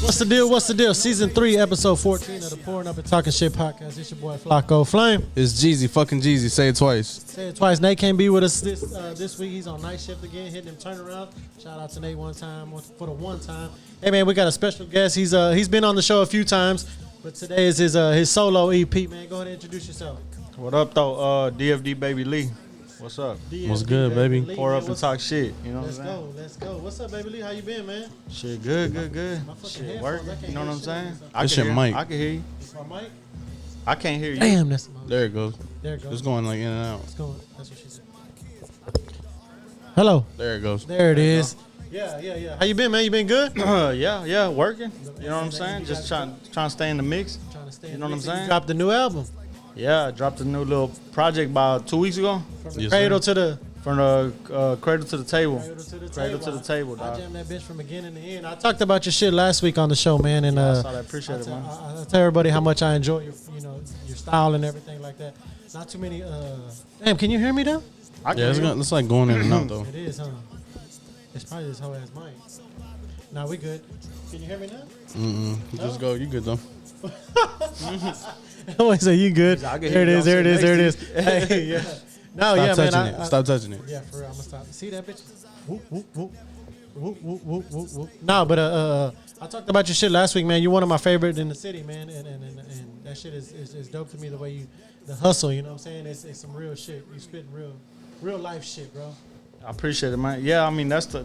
What's the deal? What's the deal? Season 3, episode 14 of the Pouring Up and Talking Shit podcast. It's your boy Flacco Flame. It's Jeezy, fucking Jeezy. Say it twice. Say it twice. Nate can't be with us this week. He's on night shift again, hitting him turnaround. Shout out to Nate one time for the one time. Hey man, we got a special guest. He's been on the show a few times, but today is his solo EP. Man, go ahead and introduce yourself. What up though? DFD Baby Lee. What's up? DFD What's good, baby? Lee, Pour man, up and talk shit. You know what I'm saying? Let's go. What's up, Baby Lee? How you been, man? Shit, good. My fucking Shit, headphones, work. I can't You know what hear I'm shit. saying? It's your mic. I can hear you. It's my mic. I can't hear you. Damn, that's the mic. There it goes. There it goes. It's going like in and out. It's going. That's what she said. Hello. There it goes. There it is. Yeah. How you been, man? You been good? Yeah, working. You know what I'm saying? Just trying to stay in the mix. Trying to stay. You know what I'm saying? You dropped the new album. Yeah, I dropped a new little project about 2 weeks ago. From the Yes, cradle sir. to the From the cradle to the table. Cradle to the table. I dog. jammed that bitch from beginning to end. I talked about your shit last week on the show, man, and I saw that. Appreciate it, man. I tell everybody how much I enjoy your style and everything like that. Not too many. Damn, can you hear me now? I can Yeah, hear you. it's like going in and out though. It is, huh? It's probably this whole ass mic. Nah, we good. Can you hear me now? Just go. You good though? I always say you good. I can There it hear you. is. There it is. There it is. I'm Hey, yeah. No, Stop yeah, touching man. it. Stop touching it. Yeah, for real. I'm gonna stop. See that bitch? Whoop, whoop, whoop. Whoop, whoop, whoop, whoop, whoop. No, but I talked about your shit last week, man. You're one of my favorite in the city, man, and that shit is dope to me. The way the hustle, you know what I'm saying? It's some real shit. You spitting real life shit, bro. I appreciate it, man. Yeah, I mean that's the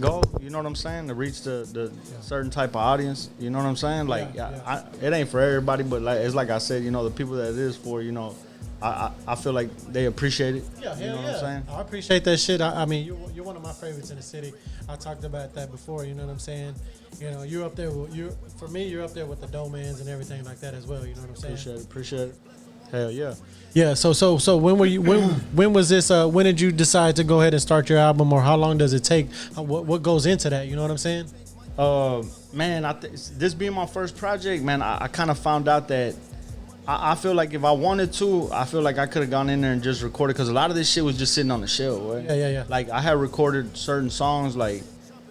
goal. You know what I'm saying? To reach the certain type of audience. You know what I'm saying? Like, Yeah. it ain't for everybody, but like it's like I said, you know, the people that it is for, you know, I feel like they appreciate it. Yeah, you know hell what I'm saying? I appreciate that shit. I mean, you're one of my favorites in the city. I talked about that before. You know what I'm saying? You know, you're up there. For me, you're up there with the Domans and everything like that as well. You know what I'm saying? Appreciate it. Hell yeah. Yeah. So when were you? When was this? When did you decide to go ahead and start your album, or how long does it take? What goes into that? You know what I'm saying? Man, this being my first project, man, I kind of found out that I feel like if I wanted to, I feel like I could have gone in there and just recorded, because a lot of this shit was just sitting on the shelf, right? Yeah. Like I had recorded certain songs, like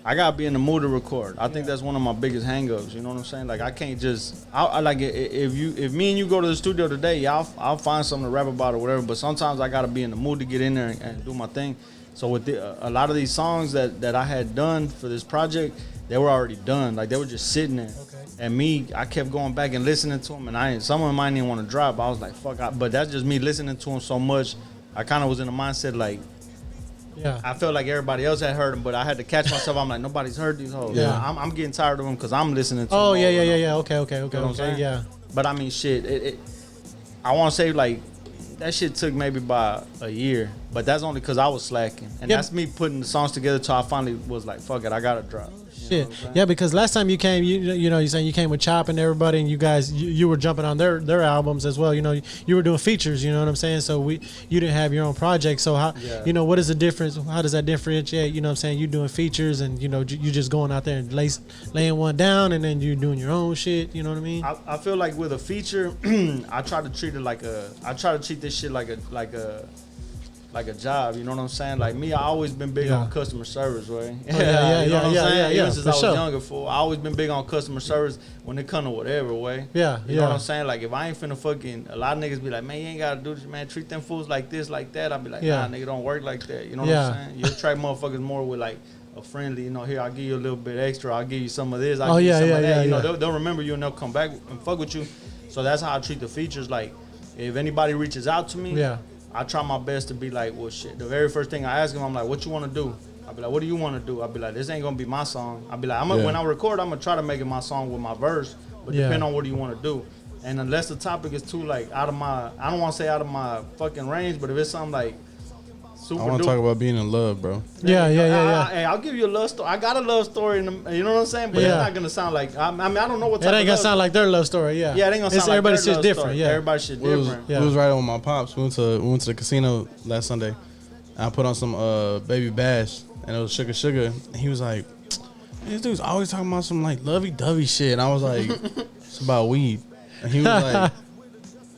I gotta be in the mood to record. I think that's one of my biggest hangups. You know what I'm saying? Like I can't just. I like if me and you go to the studio today, I'll find something to rap about or whatever. But sometimes I gotta be in the mood to get in there and do my thing. So with a lot of these songs that I had done for this project, they were already done. Like they were just sitting there. Okay. And I kept going back and listening to them, and some of them I didn't even want to drop. I was like, fuck. But that's just me listening to them so much. I kind of was in the mindset like. Yeah. I felt like everybody else had heard them, but I had to catch myself. I'm like, nobody's heard these hoes. Yeah. I'm getting tired of them because I'm listening to Oh them. yeah. Okay. You know what I'm saying? Yeah. But I mean, shit. I want to say like that shit took maybe about a year, but that's only because I was slacking, and that's me putting the songs together till I finally was like, fuck it, I gotta drop. Shit. Yeah, because last time you came, you know, you're saying you came with Chop and everybody, and you guys, you were jumping on their albums as well. You know, you were doing features. You know what I'm saying? So you didn't have your own project. So how, you know, what is the difference? How does that differentiate? You know what I'm saying? You doing features, and you know, you just going out there and laying one down, and then you doing your own shit. You know what I mean? I feel like with a feature, I try to treat this shit like a job, you know what I'm saying? Like me, I always been big on customer service, right? You know what I'm saying? Even since I was younger, I always been big on customer service when it come to whatever way. You know what I'm saying? Like if I ain't finna a lot of niggas be like, man, you ain't gotta do this, man. Treat them fools like this, like that. I'll be like, nah, nigga, don't work like that. You know what I'm saying? You attract motherfuckers more with like a friendly, you know, here, I'll give you a little bit extra. I'll give you some of this. I'll give you some of that. You know, they'll remember you and they'll come back and fuck with you. So that's how I treat the features. Like if anybody reaches out to me, I try my best to be like, well, shit. The very first thing I ask him, I'm like, what you want to do? I'll be like, what do you want to do? I'll be like, this ain't going to be my song. I'll be like, when I record, I'm going to try to make it my song with my verse, but depending on what do you want to do. And unless the topic is too, like, I don't want to say out of my fucking range, but if it's something like super I want to talk about being in love, bro. Yeah. Hey, I'll give you a love story. I got a love story, you know what I'm saying? But it's not going to sound like, I mean, I don't know what type it ain't of gonna sound like their love story. Yeah, it ain't going to sound like everybody's their shit love different. story. Yeah, everybody's shit different. We was riding with my pops. We went to the casino last Sunday. And I put on some Baby Bash, and it was Sugar. And he was like, this dude's always talking about some like lovey-dovey shit. And I was like, it's about weed. And he was like,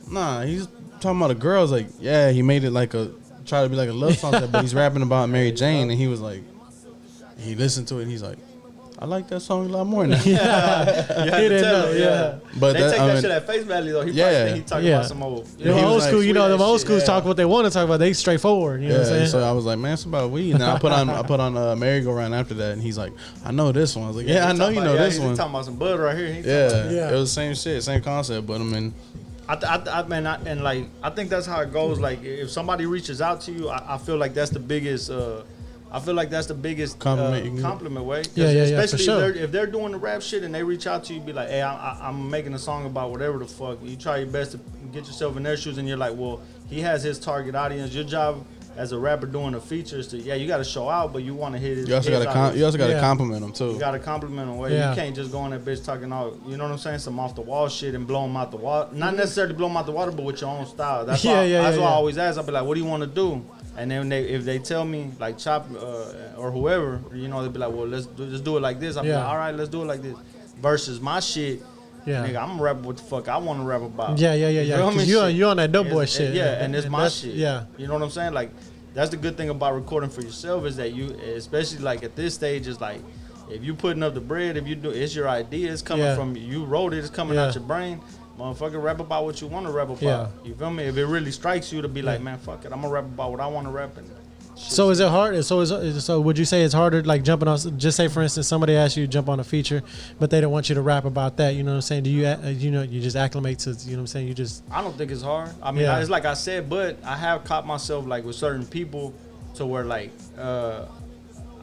nah, he's talking about a girl. I was like, yeah, he made it like try to be like a love song, but he's rapping about Mary Jane. And he was like, he listened to it and he's like, I like that song a lot more now. Yeah, you had to tell him, yeah. But they take that shit at face value though. He probably think he talking about some old. The old school, you know, the old schools talk what they want to talk about. They straightforward. You know what I'm saying? So I was like, man, it's about weed. And then I put on merry-go-round after that, and he's like, I know this one. I was like, yeah, I know you know this one. He's talking about some bud right here. It was the same shit, same concept. But I mean, I think that's how it goes. Like if somebody reaches out to you, I feel like that's the biggest. I feel like that's the biggest compliment way. Especially if they're doing the rap shit and they reach out to you, be like, hey, I'm making a song about whatever the fuck. You try your best to get yourself in their shoes, and you're like, well, he has his target audience. Your job as a rapper doing a feature is to, you got to show out, but you want to hit his. You also got to compliment them too. You got to compliment them. You can't just go on that bitch talking all, you know what I'm saying, some off the wall shit and blow them out the water. Not necessarily blow them out the water, but with your own style. That's why I always ask. I'll be like, what do you want to do? And then if they tell me like Chop or whoever, you know, they'll be like, well, let's do it like this. I'll be like, all right, let's do it like this. Versus my shit. Yeah. Nigga, I'm gonna rap what the fuck I want to rap about. Yeah. You on that dope boy shit. Yeah, and it's my shit. Yeah. You know what I'm saying? Like, that's the good thing about recording for yourself is that you, especially like at this stage, is like, if you putting up the bread, if you do, it's your idea. It's coming from you wrote it. It's coming out your brain. Motherfucker, rap about what you want to rap about. Yeah. You feel me? If it really strikes you to be like, man, fuck it, I'm gonna rap about what I want to rap. And so is it hard? So would you say it's harder, like jumping on? Just say, for instance, somebody asks you to jump on a feature, but they don't want you to rap about that. You know what I'm saying? Do you, you just acclimate to? You know what I'm saying? You just. I don't think it's hard. I mean, it's like I said, but I have caught myself like with certain people to where like.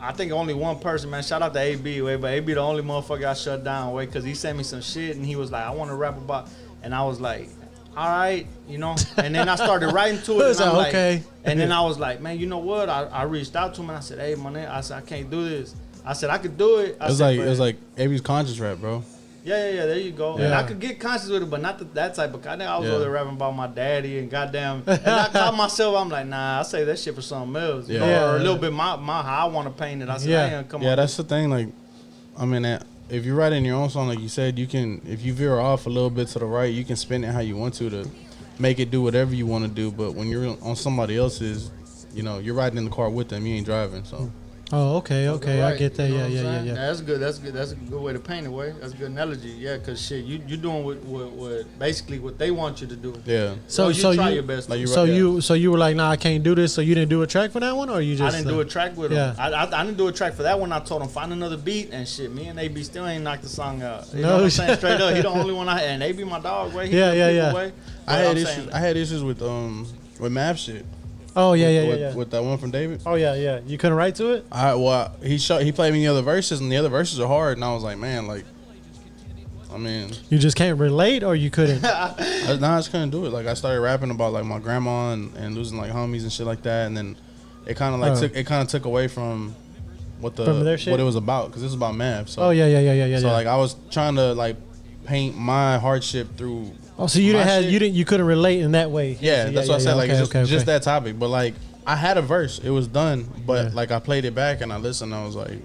I think only one person, man. Shout out to AB, but AB the only motherfucker I shut down, because he sent me some shit and he was like, I want to rap about, and I was like, all right, you know. And then I started writing to it, and I'm like, okay. And then I was like, man, you know what? I reached out to him and I said, hey, man, I said I can't do this. I said I could do it. It was like AB's conscious rap, bro. Yeah, there you go. Yeah. And I could get conscious with it, but not that type of. I think I was over there rapping about my daddy and goddamn. And I caught myself. I'm like, nah, I say that shit for something else. You know? Or a little bit my how I want to paint it. I said, hey, come on. Yeah, that's the thing. Like, I mean, if you write in your own song, like you said, you can. If you veer off a little bit to the right, you can spin it how you want to make it do whatever you want to do. But when you're on somebody else's, you know, you're riding in the car with them. You ain't driving, so. Oh, okay, right. I get that. Yeah. That's good. That's a good way to paint it. Way. That's a good analogy. Yeah, because shit, you doing what basically what they want you to do. Yeah. So you try your best. Like you were like, nah, I can't do this. So you didn't do a track for that one, or you just? I didn't do a track with them. I didn't do a track for that one. I told them find another beat and shit. Me and AB still ain't knocked the song out. You know what I'm saying? Straight up, he the only one and AB my dog. Way. Yeah. I had issues with math shit. Oh yeah. With that one from David. Oh yeah. You couldn't write to it. He played me the other verses, and the other verses are hard, and I was like, man, like, I mean, you just can't relate, or you couldn't. I just couldn't do it. Like I started rapping about like my grandma and losing like homies and shit like that, and then it kind of like took away from what it was about, because this was about math. So, yeah. So like I was trying to like paint my hardship through. Oh, so you couldn't relate in that way. Yeah, that's what I said. Like just that topic, but like I had a verse, it was done, but like I played it back and I listened, and I was like,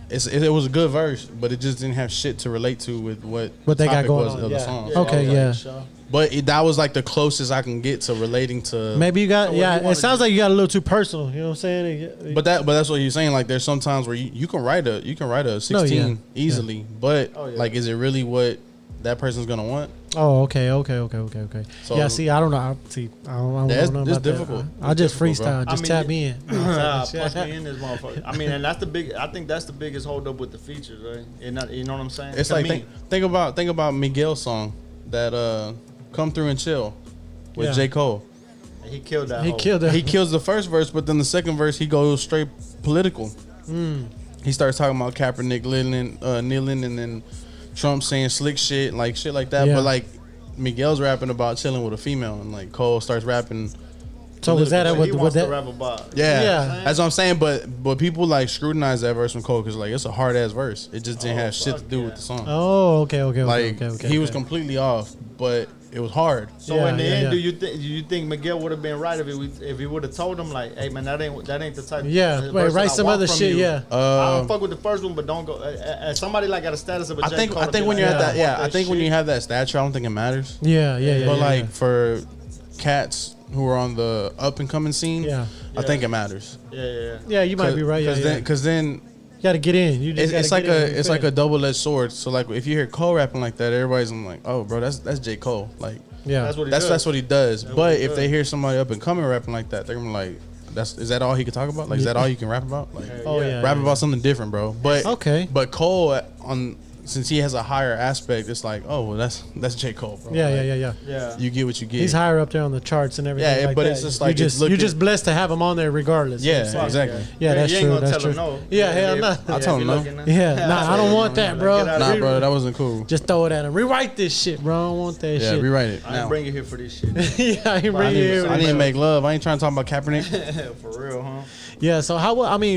it was a good verse, but it just didn't have shit to relate to with what they got going on of the song. Okay, But that was like the closest I can get to relating to. Maybe you got it sounds like you got a little too personal. You know what I'm saying? But that's what you're saying. Like there's some times where you can write a 16 easily, but like is it really what that person's gonna want? Oh, okay. So, yeah, see, I don't know. I don't know about difficult. That. I just freestyle. Just tap me in. Plus me in this motherfucker. I mean, and that's the big. I think that's the biggest hold up with the features, right? You know what I'm saying? It's like think about Miguel's song that "Come Through and Chill" with J. Cole. He killed that. He kills the first verse, but then the second verse he goes straight political. He starts talking about Kaepernick kneeling, and then Trump saying slick shit like that, but like Miguel's rapping about chilling with a female, and like Cole starts rapping. So was that what that? Rap about? Yeah, that's what I'm saying. But people like scrutinize that verse from Cole because like it's a hard ass verse. It just didn't have shit to do with the song. Oh, okay. Like he was completely off, but it was hard. So in the end, do you think Miguel would have been right if he would have told him like, hey man, that ain't the type. Write some other shit. I don't fuck with the first one, but don't go. As somebody like got a status of a J. Cole. I think when you're at that, I think when you have that stature, I don't think it matters. But like for cats who are on the up and coming scene, I think it matters. Yeah, you might be right. Because then got to get in. You just it's like a double-edged sword. So like if you hear Cole rapping like that, everybody's like, oh, bro, that's J. Cole. Like, yeah, that's what he does. But if they hear somebody up and coming rapping like that, they're gonna be like, is that all he can talk about? Like, is that all you can rap about? Like, rap about something different, bro. But but Cole since he has a higher aspect, it's like, oh, well, that's J. Cole, bro. Yeah. You get what you get. He's higher up there on the charts and everything. Yeah, like but that. It's just like you're just blessed to have him on there regardless. Yeah, exactly. Yeah, that's true. That's true. No. Yeah, hell no. I told him no. Yeah, nah, I don't want that, bro. Nah, bro, that wasn't cool. Just throw it at him. Rewrite this shit, bro. I don't want that shit. Yeah, rewrite it. I didn't bring you here for this shit. Yeah, I didn't bring you here. I didn't make love. I ain't trying to talk about Kaepernick. For real, huh? Yeah, so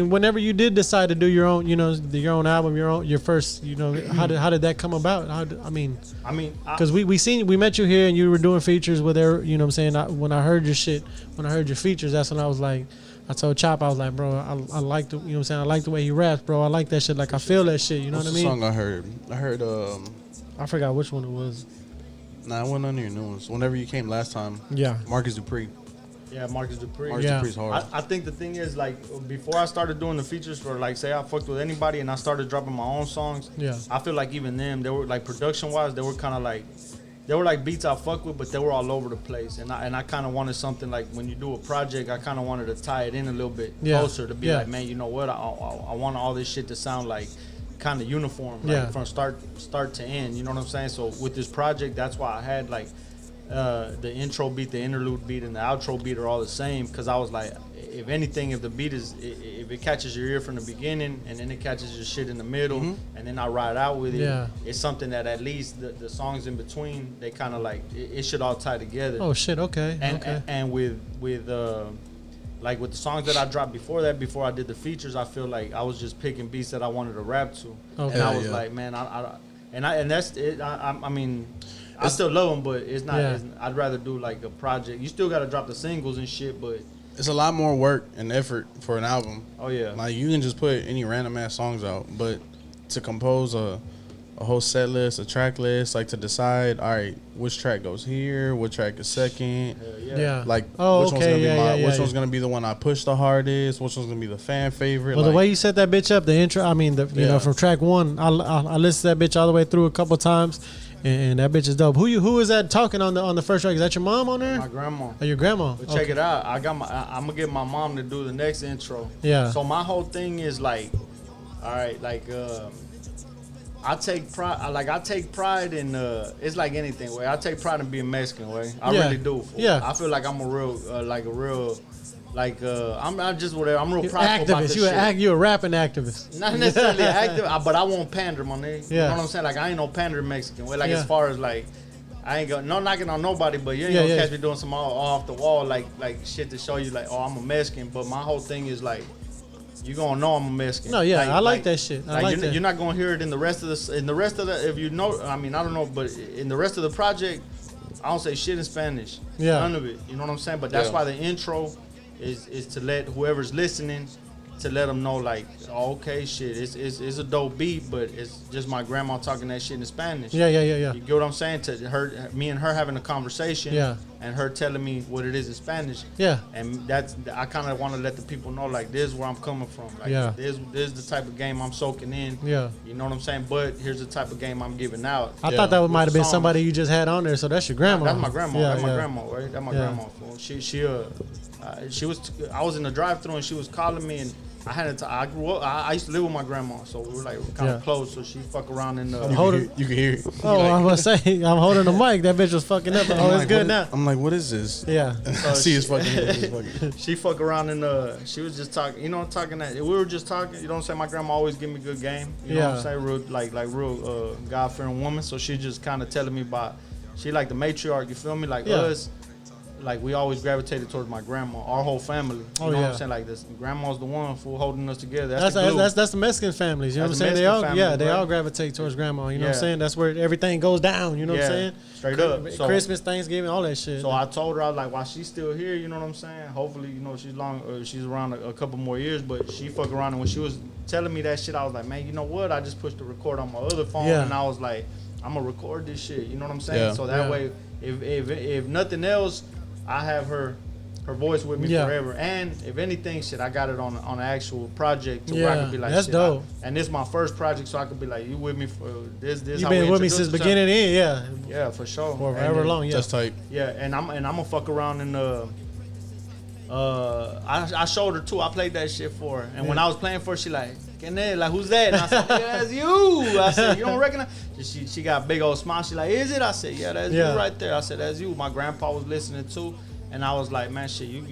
whenever you did decide to do your own, your own album, your first, how did that come about? Because we met you here and you were doing features with her, you know what I'm saying? When I heard your shit, when I heard your features, that's when I was like, I told Chop, I was like, bro, I like the, you know what I'm saying? I like the way he raps, bro. I like that shit. Like, I feel that shit, you know what I mean? What's the song I heard, I forgot which one it was. Nah, it wasn't on your new ones. Whenever you came last time. Yeah. Marcus Dupree. Yeah, Marcus Dupree. Dupree's hard. I think the thing is, like, before I started doing the features for, like, say I fucked with anybody and I started dropping my own songs, I feel like even them, they were, like, production-wise, they were kind of like, they were like beats I fuck with, but they were all over the place. And I kind of wanted something, like, when you do a project, I kind of wanted to tie it in a little bit closer to be like, man, you know what, I want all this shit to sound like kind of uniform, like, from start to end, you know what I'm saying? So with this project, that's why I had, like, the intro beat, the interlude beat, and the outro beat are all the same, because I was like, if anything, if the beat if it catches your ear from the beginning and then it catches your shit in the middle, and then I ride out with it, it's something that at least the songs in between, they kind of like it should all tie together. Oh shit, okay. And with like with the songs that I dropped before that, before I did the features, I feel like I was just picking beats that I wanted to rap to, and I was like, man, and that's it. I mean, I still love them, but it's not. I'd rather do like a project. You still got to drop the singles and shit, but it's a lot more work and effort for an album. Oh yeah, like you can just put any random ass songs out, but to compose a whole set list, a track list, like to decide, all right, which track goes here, what track is second, like which one's gonna be the one I push the hardest, which one's gonna be the fan favorite. Well, the way you set that bitch up, the intro, I mean, you know, from track one, I listened to that bitch all the way through a couple times. And that bitch is dope. Who is that talking on the first track? Is that your mom on there? My grandma. Oh, your grandma. But check it out. I'm gonna get my mom to do the next intro. Yeah. So my whole thing is like, all right, like I take pride. I take pride in it's like anything. Way I take pride in being Mexican. Way I really do. I feel like I'm a real. I'm not just whatever. I'm real prideful about this shit. You a rapping activist. Not necessarily active, but I won't pander, my nigga. You know what I'm saying? Like, I ain't no pandering Mexican. Like, as far as, like, I ain't no knocking on nobody, but you ain't gonna catch me doing some all off the wall, like shit to show you, like, oh, I'm a Mexican. But my whole thing is, like, you gonna know I'm a Mexican. No, I like that shit. I like that. You're not gonna hear it in the rest of if you know, I mean, I don't know, but in the rest of the project, I don't say shit in Spanish. Yeah. None of it. You know what I'm saying? But that's why the intro is to let whoever's listening, to let them know, like, oh, okay, shit, it's a dope beat, but it's just my grandma talking that shit in Spanish. Yeah. You get what I'm saying? To her, me and her having a conversation. Yeah. And her telling me what it is in Spanish. Yeah. And I kind of want to let the people know, like, this is where I'm coming from. Like, this is the type of game I'm soaking in. Yeah. You know what I'm saying? But here's the type of game I'm giving out. I thought that might have been somebody you just had on there, so that's your grandma. That's my grandma. That's my grandma, right? That's my grandma. I was in the drive-thru and she was calling me, and I had to. I used to live with my grandma, so we were like kind of close. So she fuck around in the. You can hear it. Oh, I was gonna say I'm holding the mic. That bitch was fucking up. Oh, it's good now. I'm like, what is this? Yeah. I see his fucking. She fuck around in the. She was just talking. You know, talking that we were just talking. You know what I'm saying? My grandma always give me good game. You know what I'm saying? Real real God-fearing woman. So she just kind of telling me about. She like the matriarch. You feel me? Like us. Like, we always gravitated towards my grandma, our whole family. You know what I'm saying? Like, this grandma's the one for holding us together. That's the Mexican families. You know what I'm saying? They all gravitate towards grandma. You know what I'm saying? That's where everything goes down. You know what I'm saying? Straight up. So, Christmas, Thanksgiving, all that shit. So I told her, I was like, while she's still here, you know what I'm saying? Hopefully, you know, she's around a couple more years, but she fuck around. And when she was telling me that shit, I was like, man, you know what? I just pushed the record on my other phone, and I was like, I'm gonna record this shit. You know what I'm saying? So that way, if nothing else, I have her her voice with me forever. And if anything, shit, I got it on an actual project to where I could be like, that's dope. And this is my first project, so I could be like, you with me for this. You been with me since beginning to end, yeah, for sure. For however long, Just tight. Yeah, and I'm gonna fuck around in I showed her too. I played that shit for her, and when I was playing for her, she like, like who's that? And I said, yeah, that's you. I said, you don't recognize? She got a big old smile. She like, is it? I said, yeah, that's you right there. I said, that's you. My grandpa was listening too. And I was like, man, shit, you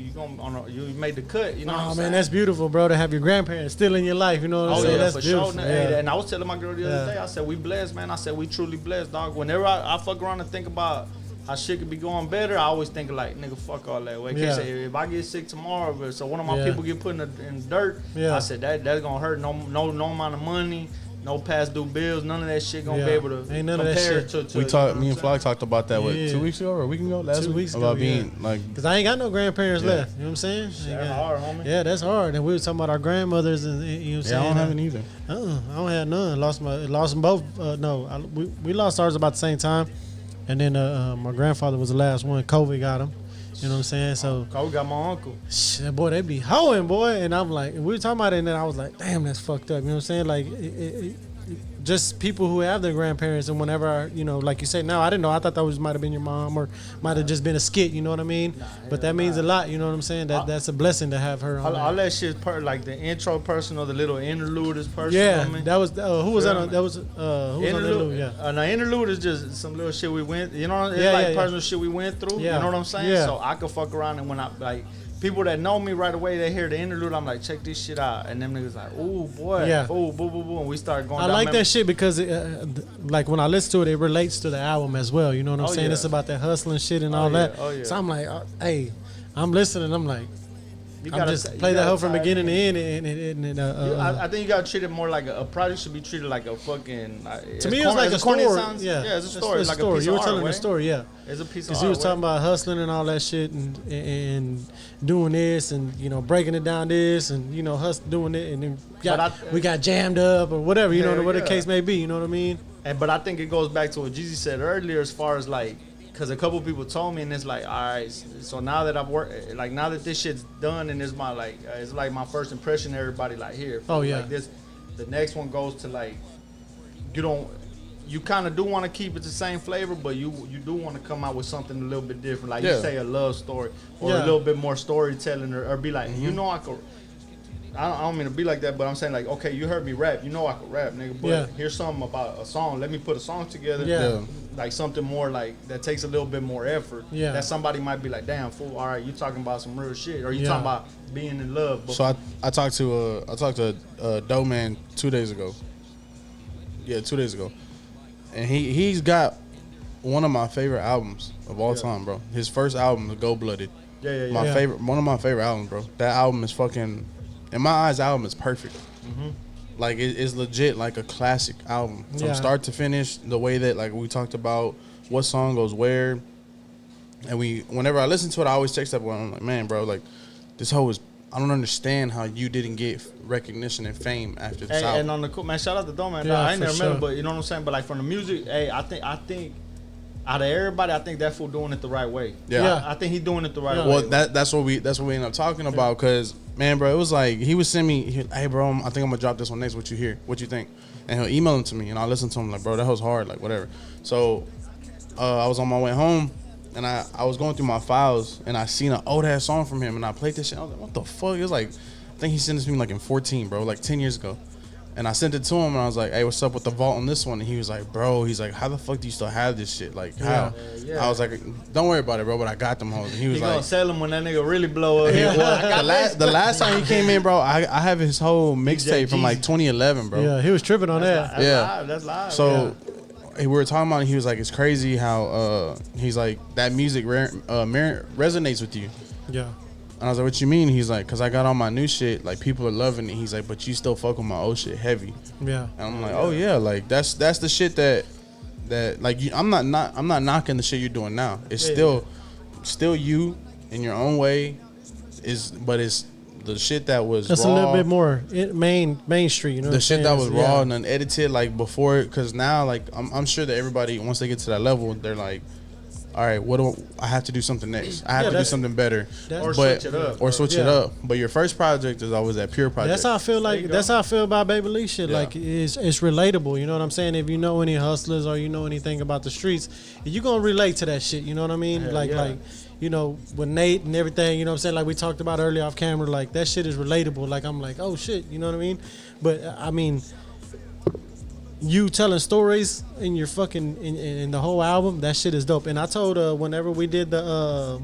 made the cut, you know what I'm saying? Man, that's beautiful, bro, to have your grandparents still in your life, you know what I'm saying? That's for beautiful. sure. Yeah. And I was telling my girl the other day, I said, we blessed, man. I said, we truly blessed, dog. Whenever I fuck around and think about how shit could be going better, I always think like, nigga, fuck all that. Like, if I get sick tomorrow, so one of my people get put in dirt, I said, that's gonna hurt. No amount of money. No past due bills, none of that shit gonna be able to Ain't none compare of that shit. We talked. Me and Fly talked about that 2 weeks ago or a week ago, last 2 weeks ago, about being like, because I ain't got no grandparents left. You know what I'm saying? That's hard, homie. Yeah, that's hard. And we were talking about our grandmothers, and you know what I'm saying. I don't have any either. I don't have none. Lost them both. We lost ours about the same time, and then my grandfather was the last one. COVID got him. You know what I'm saying? So COVID got my uncle. Shit, boy, they be hoeing, boy. And I'm like, we were talking about it, and then I was like, damn, that's fucked up. You know what I'm saying? Like, just people who have their grandparents, and whenever, like you say, now I didn't know. I thought that might have been your mom, or might have just been a skit. You know what I mean? But that means a lot. You know what I'm saying? That's a blessing to have her on. All that shit, like the intro person or the little interlude is person. Yeah, that was who was that? That was who was on interlude? Yeah, no, interlude is just some little shit we went. You know, it's like personal shit we went through. Yeah. You know what I'm saying? Yeah. So I could fuck around, and when I like. People that know me right away, they hear the interlude. I'm like, check this shit out, and them niggas like, ooh boy, ooh boo boo boo, and we start going. I like that shit because, like when I listen to it, it relates to the album as well. You know what I'm saying? It's about that hustling shit and all that. So I'm like, hey, I'm listening. I'm like, I'm just play that hoe from beginning to end. I think you gotta treat it more like a project should be treated like a fucking. To me, it was like a story. Yeah, it's a story. It's like a piece you of were telling the story. Yeah, it's a piece of art. Because you was talking about hustling and all that shit, and doing this, and breaking it down this, and doing it, and then we got jammed up or whatever. You know what the case may be. You know what I mean? But I think it goes back to what Jeezy said earlier, as far as like. Because a couple people told me, and it's like, all right, so now that I've worked, like now that this shit's done, and it's my like, it's like my first impression. Everybody like here. Like this, the next one goes to like, you kind of do want to keep it the same flavor, but you do want to come out with something a little bit different. Like you say a love story or a little bit more storytelling, or be like, I could. I don't mean to be like that, but I'm saying like, okay, you heard me rap, I could rap, nigga. But here's something about a song. Let me put a song together. Yeah. Like something more like that takes a little bit more effort. Yeah. That somebody might be like, damn fool, all right, you talking about some real shit, or you talking about being in love. So I talked to Doe Man 2 days ago. Yeah, 2 days ago, and he's got one of my favorite albums of all time, bro. His first album, The Gold Blooded. My favorite, one of my favorite albums, bro. That album is fucking. In my eyes, the album is perfect. Mm-hmm. Like, it's legit like a classic album. From start to finish, the way that, like, we talked about what song goes where. And whenever I listen to it, I always text that one. I'm like, man, bro, like, this hoe is, I don't understand how you didn't get recognition and fame after this album. And on the cool, man, shout out to Dome, man. I ain't never met him, but you know what I'm saying? But, like, from the music, I think out of everybody, I think that fool doing it the right way. Yeah. I think he doing it the right way. Well, that's what we end up talking about, because man, bro, it was like he would send me, hey, bro, I think I'm gonna drop this one next. What you hear? What you think? And he'll email them to me, and I'll listen to him like, bro, that was hard, like whatever. So I was on my way home, and I was going through my files, and I seen an old ass song from him, and I played this shit. I was like, what the fuck? It was like, I think he sent this to me like in 14, bro, like 10 years ago. And I sent it to him, and I was like, hey, what's up with the vault on this one? And he was like, bro, how the fuck do you still have this shit? Like, how? I was like, don't worry about it, bro, but I got them hoes. And he was like, gonna sell them when that nigga really blow up. The last time he came in, bro, I have his whole mixtape from like 2011, bro. Yeah, he was tripping on that. That's live. So we were talking about it, he was like, it's crazy how he's like, that music resonates with you. Yeah. And I was like, what you mean? He's like, because I got all my new shit. Like, people are loving it. He's like, but you still fuck with my old shit heavy. Yeah. And I'm like, oh, yeah. Like, that's the shit that like, I'm not knocking the shit you're doing now. It's still you in your own way. But it's the shit that was that's raw. A little bit more main street, you know. The shit that was raw and unedited, like, before. Because now, like, I'm sure that everybody, once they get to that level, they're like, all right, I have to do something next. I have to do something better, switch it up. Switch it up. But your first project is always that pure project. That's how I feel like. That's how I feel about Baby Lee shit. Yeah. Like it's relatable. You know what I'm saying? If you know any hustlers or you know anything about the streets, you gonna relate to that shit. You know what I mean? Like you know, with Nate and everything. You know what I'm saying? Like we talked about earlier off camera. Like that shit is relatable. Like I'm like, oh shit. You know what I mean? But I mean, you telling stories in your fucking in the whole album, that shit is dope. And I told whenever we did the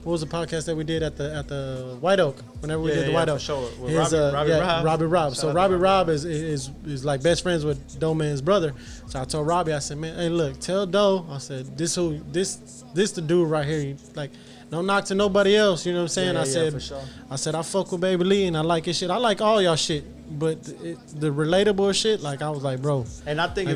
what was the podcast that we did at the White Oak? Whenever we did the White Oak, sure. Robbie Rob. So Robbie Rob is like best friends with Doe Man's brother. So I told Robbie, I said, man, hey look, tell Doe, I said this the dude right here. Like, no knock to nobody else, you know what I'm saying? I said I fuck with Baby Lee and I like his shit. I like all y'all shit, but the relatable shit, like I was like, bro. And I think I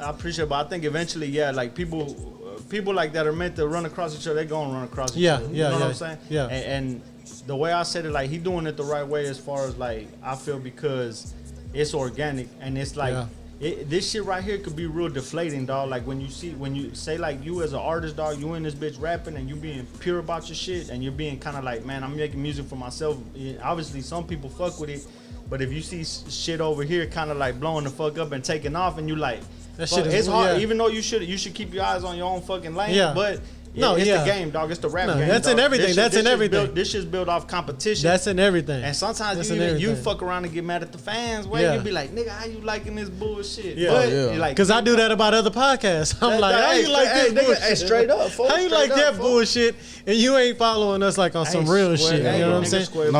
appreciate it, but I think eventually, like people like that are meant to run across each other. They gonna run across each other. You know what I'm saying? Yeah. And the way I said it, like he doing it the right way as far as like I feel, because it's organic and it's like. Yeah. This shit right here could be real deflating, dog. Like when you say like you as an artist, dog, you in this bitch rapping and you being pure about your shit and you're being kind of like, man, I'm making music for myself. Obviously, some people fuck with it, but if you see shit over here kind of like blowing the fuck up and taking off, and you like, that shit it's hard. Yeah. Even though you should keep your eyes on your own fucking lane, but. It's the game, dog. It's the rap game. That's dog. in everything. That's in everything. This shit's built off competition. That's in everything. And sometimes you fuck around and get mad at the fans. You be like, nigga, how you liking this bullshit? Because I do that about other podcasts. I'm like, how you like this bullshit? Hey, straight up. How you like that bullshit? And you ain't following us like on some real shit. You know what I'm saying?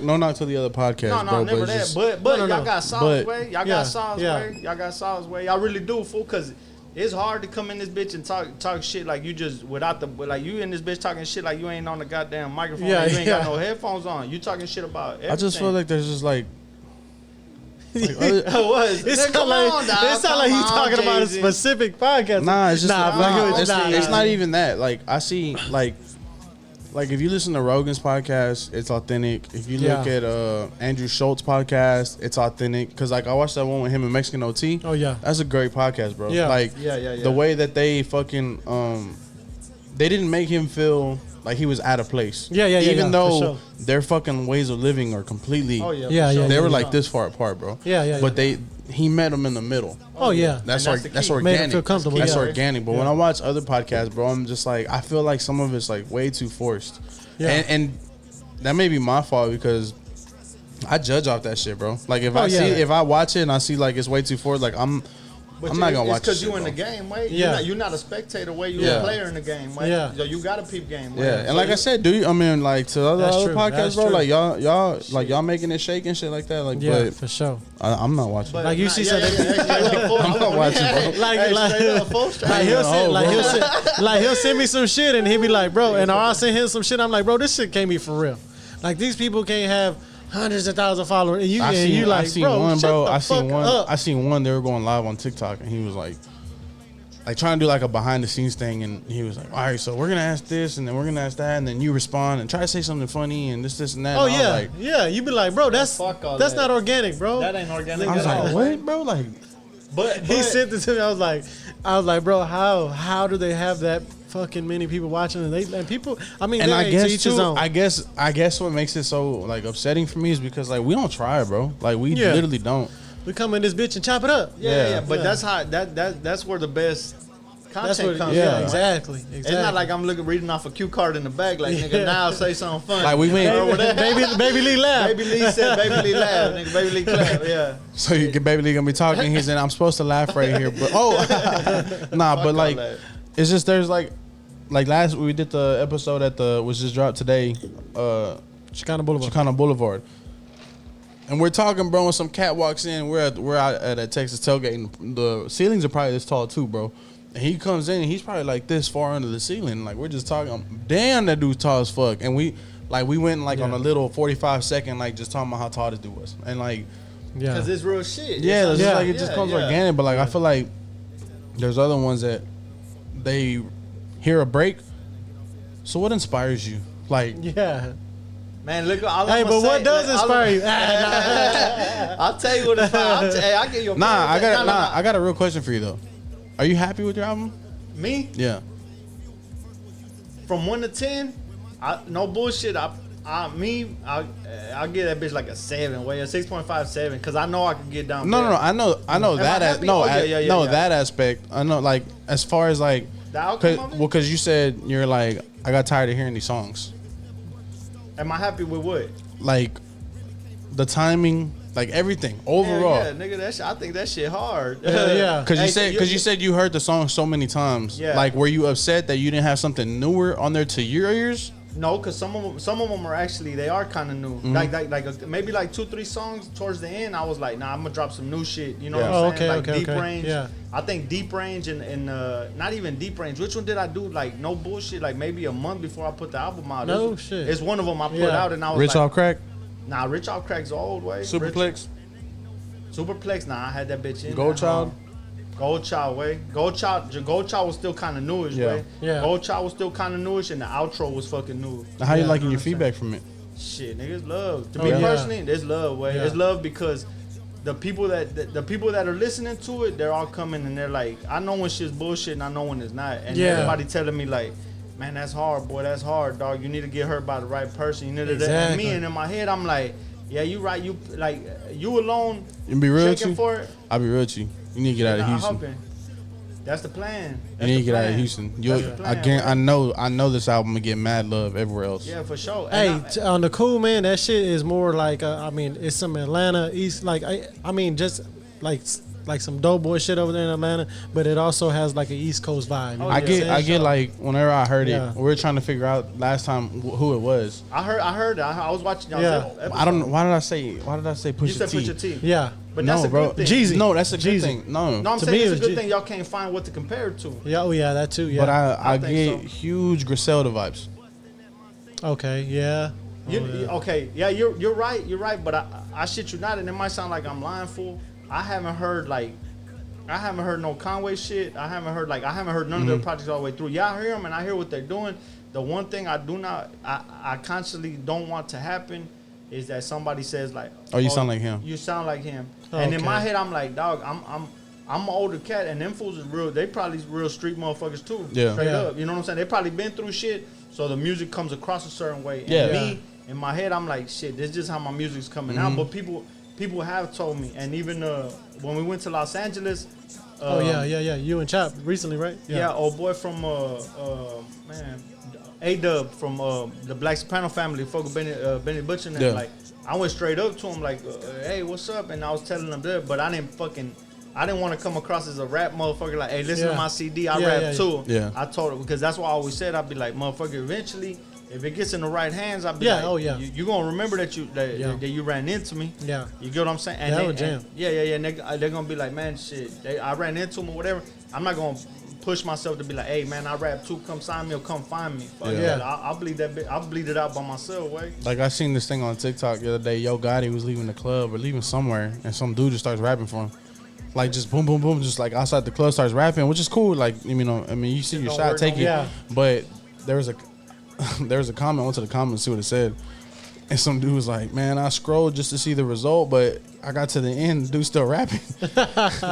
No knock to the other podcasts, bro. No, never that. But y'all got Saul's way. Y'all got Saul's way. Y'all got Saul's way. Y'all really do, fool. Because it's hard to come in this bitch and talk shit like you just like you in this bitch talking shit like you ain't on the goddamn microphone. You ain't got no headphones on. You talking shit about everything. I just feel like there's just like It sound like he's talking about a specific podcast. Nah, it's just it's not even that. Like I see like if you listen to Rogan's podcast, it's authentic. If you look at Andrew Schultz's podcast, it's authentic. Because like I watched that one with him and Mexican OT. Oh yeah, that's a great podcast, bro. Yeah. Like the way that they fucking they didn't make him feel like he was out of place. Even though their fucking ways of living are completely. They were like this far apart, bro. But he met him in the middle. Oh yeah, that's organic. Made him feel comfortable. That's organic. But when I watch other podcasts, bro, I'm just like, I feel like some of it's like way too forced. And that may be my fault because I judge off that shit, bro. Like if I watch it and I see like it's way too forced, like I'm not gonna watch it. Because you in the game, right? You're not a spectator, way. You're a player in the game, right? So you got a peep game, right? And like I said, I mean, like to other podcasts, bro, like y'all making it shake and shit like that, like. Yeah, for sure. I'm not watching. Like you see something. I'm not watching, bro. He'll send me some shit and he'll be like, bro, and I'll send him some shit. I'm like, bro, this shit can't be for real. Like these people can't have hundreds of thousands of followers. And I seen one. They were going live on TikTok, and he was like trying to do like a behind the scenes thing, and he was like, all right, so we're gonna ask this, and then we're gonna ask that, and then you respond and try to say something funny, and this and that. Oh yeah, you be like, bro, that's not organic, bro. That ain't organic. I was like, what, bro? Like, but he sent it to me. I was like, bro, how do they have that fucking many people watching, and people, I mean, and I guess too, I guess what makes it so like upsetting for me is because like we don't try, bro. Like we literally don't. We come in this bitch and chop it up. But that's how that's where the best content comes from. Exactly. It's not like I'm reading off a cue card in the back, like nigga now say something funny. Like we went Baby Lee laugh. Baby Lee said Baby Lee laugh, nigga. Baby Lee clap, So you get Baby Lee gonna be talking. He's saying I'm supposed to laugh right here, but but like it's just there's like last we did the episode which just dropped today, Chicana Boulevard. And we're talking, bro, and some cat walks in. We're out at a Texas tailgate, and the ceilings are probably this tall too, bro. And he comes in, and he's probably like this far under the ceiling. Like we're just talking, damn, that dude's tall as fuck. And we went on a little 45-second just talking about how tall this dude was, and because it's real shit. It just comes organic. But I feel like there's other ones that they hear a break. So what inspires you? Man, look. What does inspire you? I'll tell you what inspires. I'll give you a I got a real question for you though. Are you happy with your album? Me? Yeah. From 1 to 10, no bullshit. I'll give that bitch like a 7, a 6.5, 7, because I know I can get down. No, I know that. That aspect. I know, like, as far as like, the outcome of it? Well, because you said you're like, I got tired of hearing these songs. Am I happy with what? Like, the timing, like everything overall. Yeah, nigga, that shit, I think that shit hard. Yeah. Because you said you heard the song so many times. Yeah. Like, were you upset that you didn't have something newer on there to your ears? No, because some of them are actually, they are kind of new. Maybe like 2-3 songs towards the end. I was like, nah, I'm gonna drop some new shit. You know what I'm saying? Like Deep Range. Yeah. I think Deep Range and not even Deep Range. Which one did I do? Like no bullshit. Like maybe a month before I put the album out. No shit. It's one of them I put out, and I was Rich like, Off Crack. Nah, Rich Off Crack's old way. Superplex. Nah, I had that bitch in. Gold Child. Gold Child was still kind of newish, way. Yeah. Gold Child was still kind of newish, and the outro was fucking new. Now, how you liking your feedback from it? Shit, nigga, it's love. To me personally, there's love, way. It's love because the people that are listening to it, they're all coming and they're like, I know when shit's bullshit and I know when it's not. And everybody telling me like, man, that's hard, boy, that's hard, dog. You need to get hurt by the right person. You need to and me, and in my head, I'm like, yeah, you right. You like you alone. You be real with you. For it. I'll be real with you. You need to get out of Houston. That's the plan. You need to get out of Houston. I know this album will get mad love everywhere else. Yeah, for sure. Hey, on the cool, man, that shit is more like I mean, it's some Atlanta East, like I mean, just like some dope boy shit over there in Atlanta, but it also has like an East Coast vibe. I get like whenever I heard it, we were trying to figure out last time who it was. I heard. I was watching. I don't know. Why did I say Pusha T? You said Pusha T. Yeah. But that's a good thing. Jeezy. No, that's a good thing. No, I'm saying it's a good thing. Y'all can't find what to compare it to. Yeah, that too. Yeah. But I get huge Griselda vibes. Okay. Yeah. Okay. Yeah, you're right. You're right. But I shit you not, and it might sound like I'm lying, fool. I haven't heard no Conway shit. I haven't heard none of their projects all the way through. Yeah, I hear them and I hear what they're doing. The one thing I constantly don't want to happen is that somebody says like, "Oh, you sound like him." You sound like him. And in my head, I'm like, dog, I'm an older cat, and them fools is real. They probably real street motherfuckers too. Yeah. Straight up. You know what I'm saying? They probably been through shit, so the music comes across a certain way. And me, in my head, I'm like, shit, this is just how my music's coming out. But people have told me, and even when we went to Los Angeles. You and Chop recently, right? Yeah, old boy from A-Dub from the Black Soprano family, fuck with Benny Butcher, and like I went straight up to him like, hey, what's up? And I was telling him that, but I didn't want to come across as a rap motherfucker. Like, hey, listen to my CD, I rap too. Yeah. I told him because that's what I always said. I'd be like, motherfucker, eventually. If it gets in the right hands, I'll be like, you gonna remember that you ran into me. Yeah. You get what I'm saying? And they're gonna be like, man, shit, I ran into him or whatever. I'm not gonna push myself to be like, hey, man, I rap too. Come sign me or come find me. I'll bleed that bit. I'll bleed it out by myself, way. Like I seen this thing on TikTok the other day. Yo Gotti was leaving the club or leaving somewhere, and some dude just starts rapping for him. Like just boom, boom, boom, just like outside the club starts rapping, which is cool. Like you see your shot, take it. But there was a comment. I went to the comments to see what it said. And some dude was like, man, I scrolled just to see the result, but I got to the end, dude still rapping.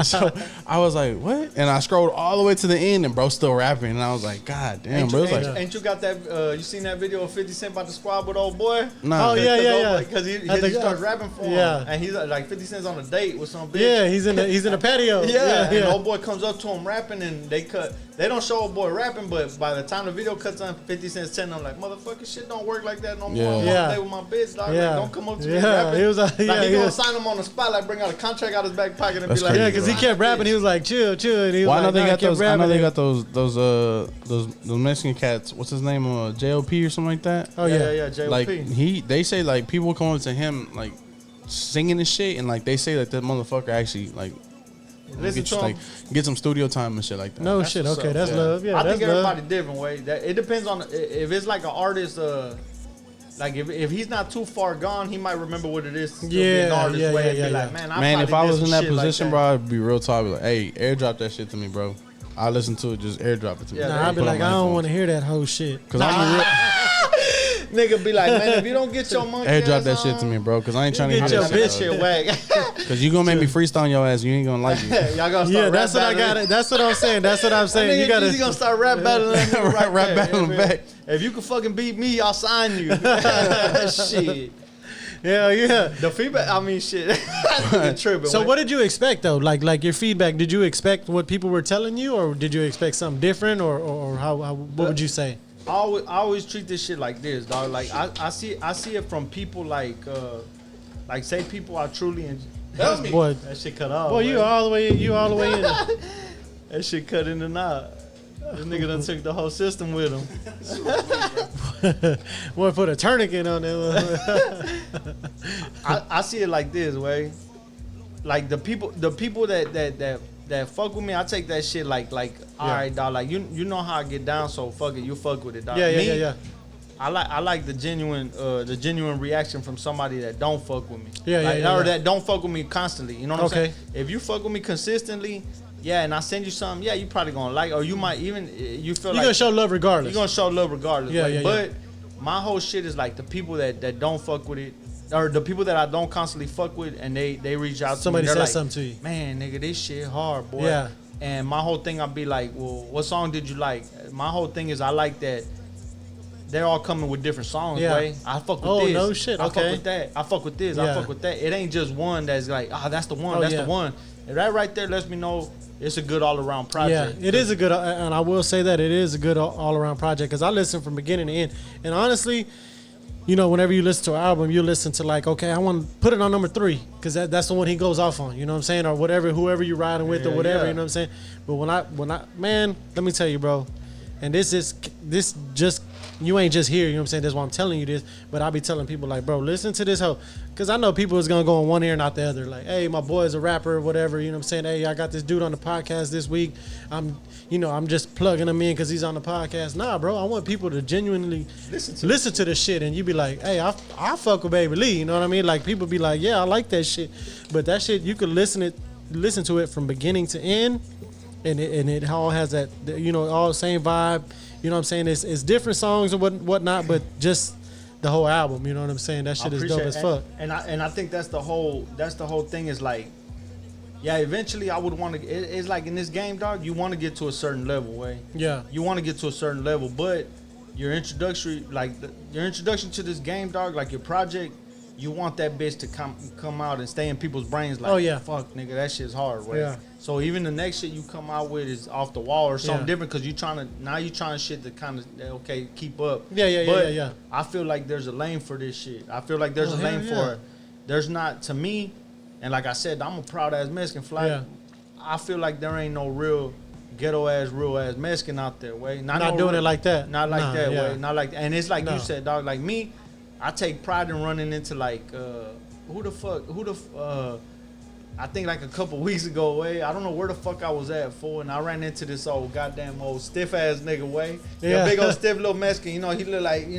So I was like, what? And I scrolled all the way to the end and bro still rapping. And I was like, God damn, bro. Ain't you got that, you seen that video of 50 Cent about the squad with old boy? No. Oh, yeah. Because he starts rapping for him. Yeah. And he's like 50 Cent's on a date with some bitch. Yeah, he's in a patio. And old boy comes up to him rapping and they don't show old boy rapping, but by the time the video cuts on, 50 Cent's telling him like, motherfucker, shit don't work like that no more. I'm on a date with my bitch, dog. Like, don't come up to me rapping. He was like, he gonna sign him on the spot, like bring out a contract out his back pocket and be like, because he kept rapping. He was like, chill. And he was I know they got those Mexican cats. What's his name? JLP or something like that. Oh yeah, JLP. Like they say like people come up to him like singing and shit, and like they say that motherfucker actually like. Get some studio time and shit like that. No that's shit. Okay, that's love. Yeah, I think everybody different way. It depends on if it's like an artist. Like if he's not too far gone, he might remember what it is to be an artist way and be like, man, if I was in that position, bro, I'd be real tall. I'd be like, hey, airdrop that shit to me, bro. I listen to it, just airdrop it to me. I'd be like, I don't want to hear that whole shit. Cause I'm real. Nigga be like, man, if you don't get your monkey airdrop that shit to me, bro, because I ain't trying to get hear your bitch shit whack. Because you gonna make me freestyle on your ass. You ain't gonna like it. Y'all gonna start that's what I got. That's what I'm saying. That's what I'm saying. You gotta gonna start rap battling. Rap battling back. If you can fucking beat me, I'll sign you. Shit. Yeah. The feedback, I mean, shit. Tripping. So what did you expect though? Like your feedback, did you expect what people were telling you, or did you expect something different, or how what would you say? I always treat this shit like this, dog. Like I see it from people like say people I truly Tell me. Boy, that shit cut off. Boy, you all the way in. That shit cut in and out. This nigga done took the whole system with him. Boy, put a tourniquet on there. I see it like this, way. Like the people that fuck with me, I take that shit like all right, dog. Like you know how I get down, so fuck it, you fuck with it, dog. Yeah. I like the genuine reaction from somebody that don't fuck with me. Or that don't fuck with me constantly. You know what I'm saying? If you fuck with me consistently, and I send you something, you probably gonna like, or you might even you feel like you're gonna show love regardless. You're gonna show love regardless. But yeah. my whole shit is like the people that don't fuck with it, or the people that I don't constantly fuck with, and they reach out to me. Somebody says like, something to you. Man, nigga, this shit hard, boy. Yeah. And my whole thing, I'll be like, well, what song did you like? My whole thing is I like that they're all coming with different songs, right? I fuck with this. Oh, no shit, okay. I fuck with that. I fuck with this. I fuck with that. It ain't just one that's like, that's the one. That's the one. And that right there lets me know it's a good all-around project. Yeah, it is a good, and I will say that it is a good all-around project because I listen from beginning to end. And honestly, you know, whenever you listen to an album, you listen to like, okay, I want to put it on number 3 because that's the one he goes off on. You know what I'm saying, or whatever, whoever you're riding with or whatever. You know what I'm saying. But when I man, let me tell you, bro, and this just. You ain't just here, you know what I'm saying? That's why I'm telling you this. But I be telling people like, bro, listen to this hoe. Because I know people is going to go in one ear and not the other. Like, hey, my boy is a rapper or whatever. You know what I'm saying? Hey, I got this dude on the podcast this week. I'm just plugging him in because he's on the podcast. Nah, bro, I want people to genuinely listen to this shit. And you be like, hey, I fuck with Baby Lee. You know what I mean? Like, people be like, yeah, I like that shit. But that shit, you could listen to it from beginning to end. And it all has that, all the same vibe. You know what I'm saying? It's different songs and whatnot, but just the whole album. You know what I'm saying? That shit is dope as fuck. And I think that's the whole thing is like, eventually I would want to. It's like in this game, dog. You want to get to a certain level, way. Yeah. You want to get to a certain level, but your introduction to this game, dog, like your project. You want that bitch to come out and stay in people's brains like, fuck, nigga, that shit's hard, right? Yeah. So even the next shit you come out with is off the wall or something different because you trying shit to kind of, keep up. Yeah. I feel like there's a lane for this shit. I feel like there's a lane for it. There's not, to me, and like I said, I'm a proud-ass Mexican flag. Yeah. I feel like there ain't no real ghetto-ass, real-ass Mexican out there, way. Not doing it like that. Not like that, way. Not like that. And it's like you said, dog, like me, I take pride in running into like I think like a couple weeks ago, way. I don't know where the fuck I was at for, and I ran into this old stiff ass nigga, way. Yeah, big old stiff little Mexican. You know, he look like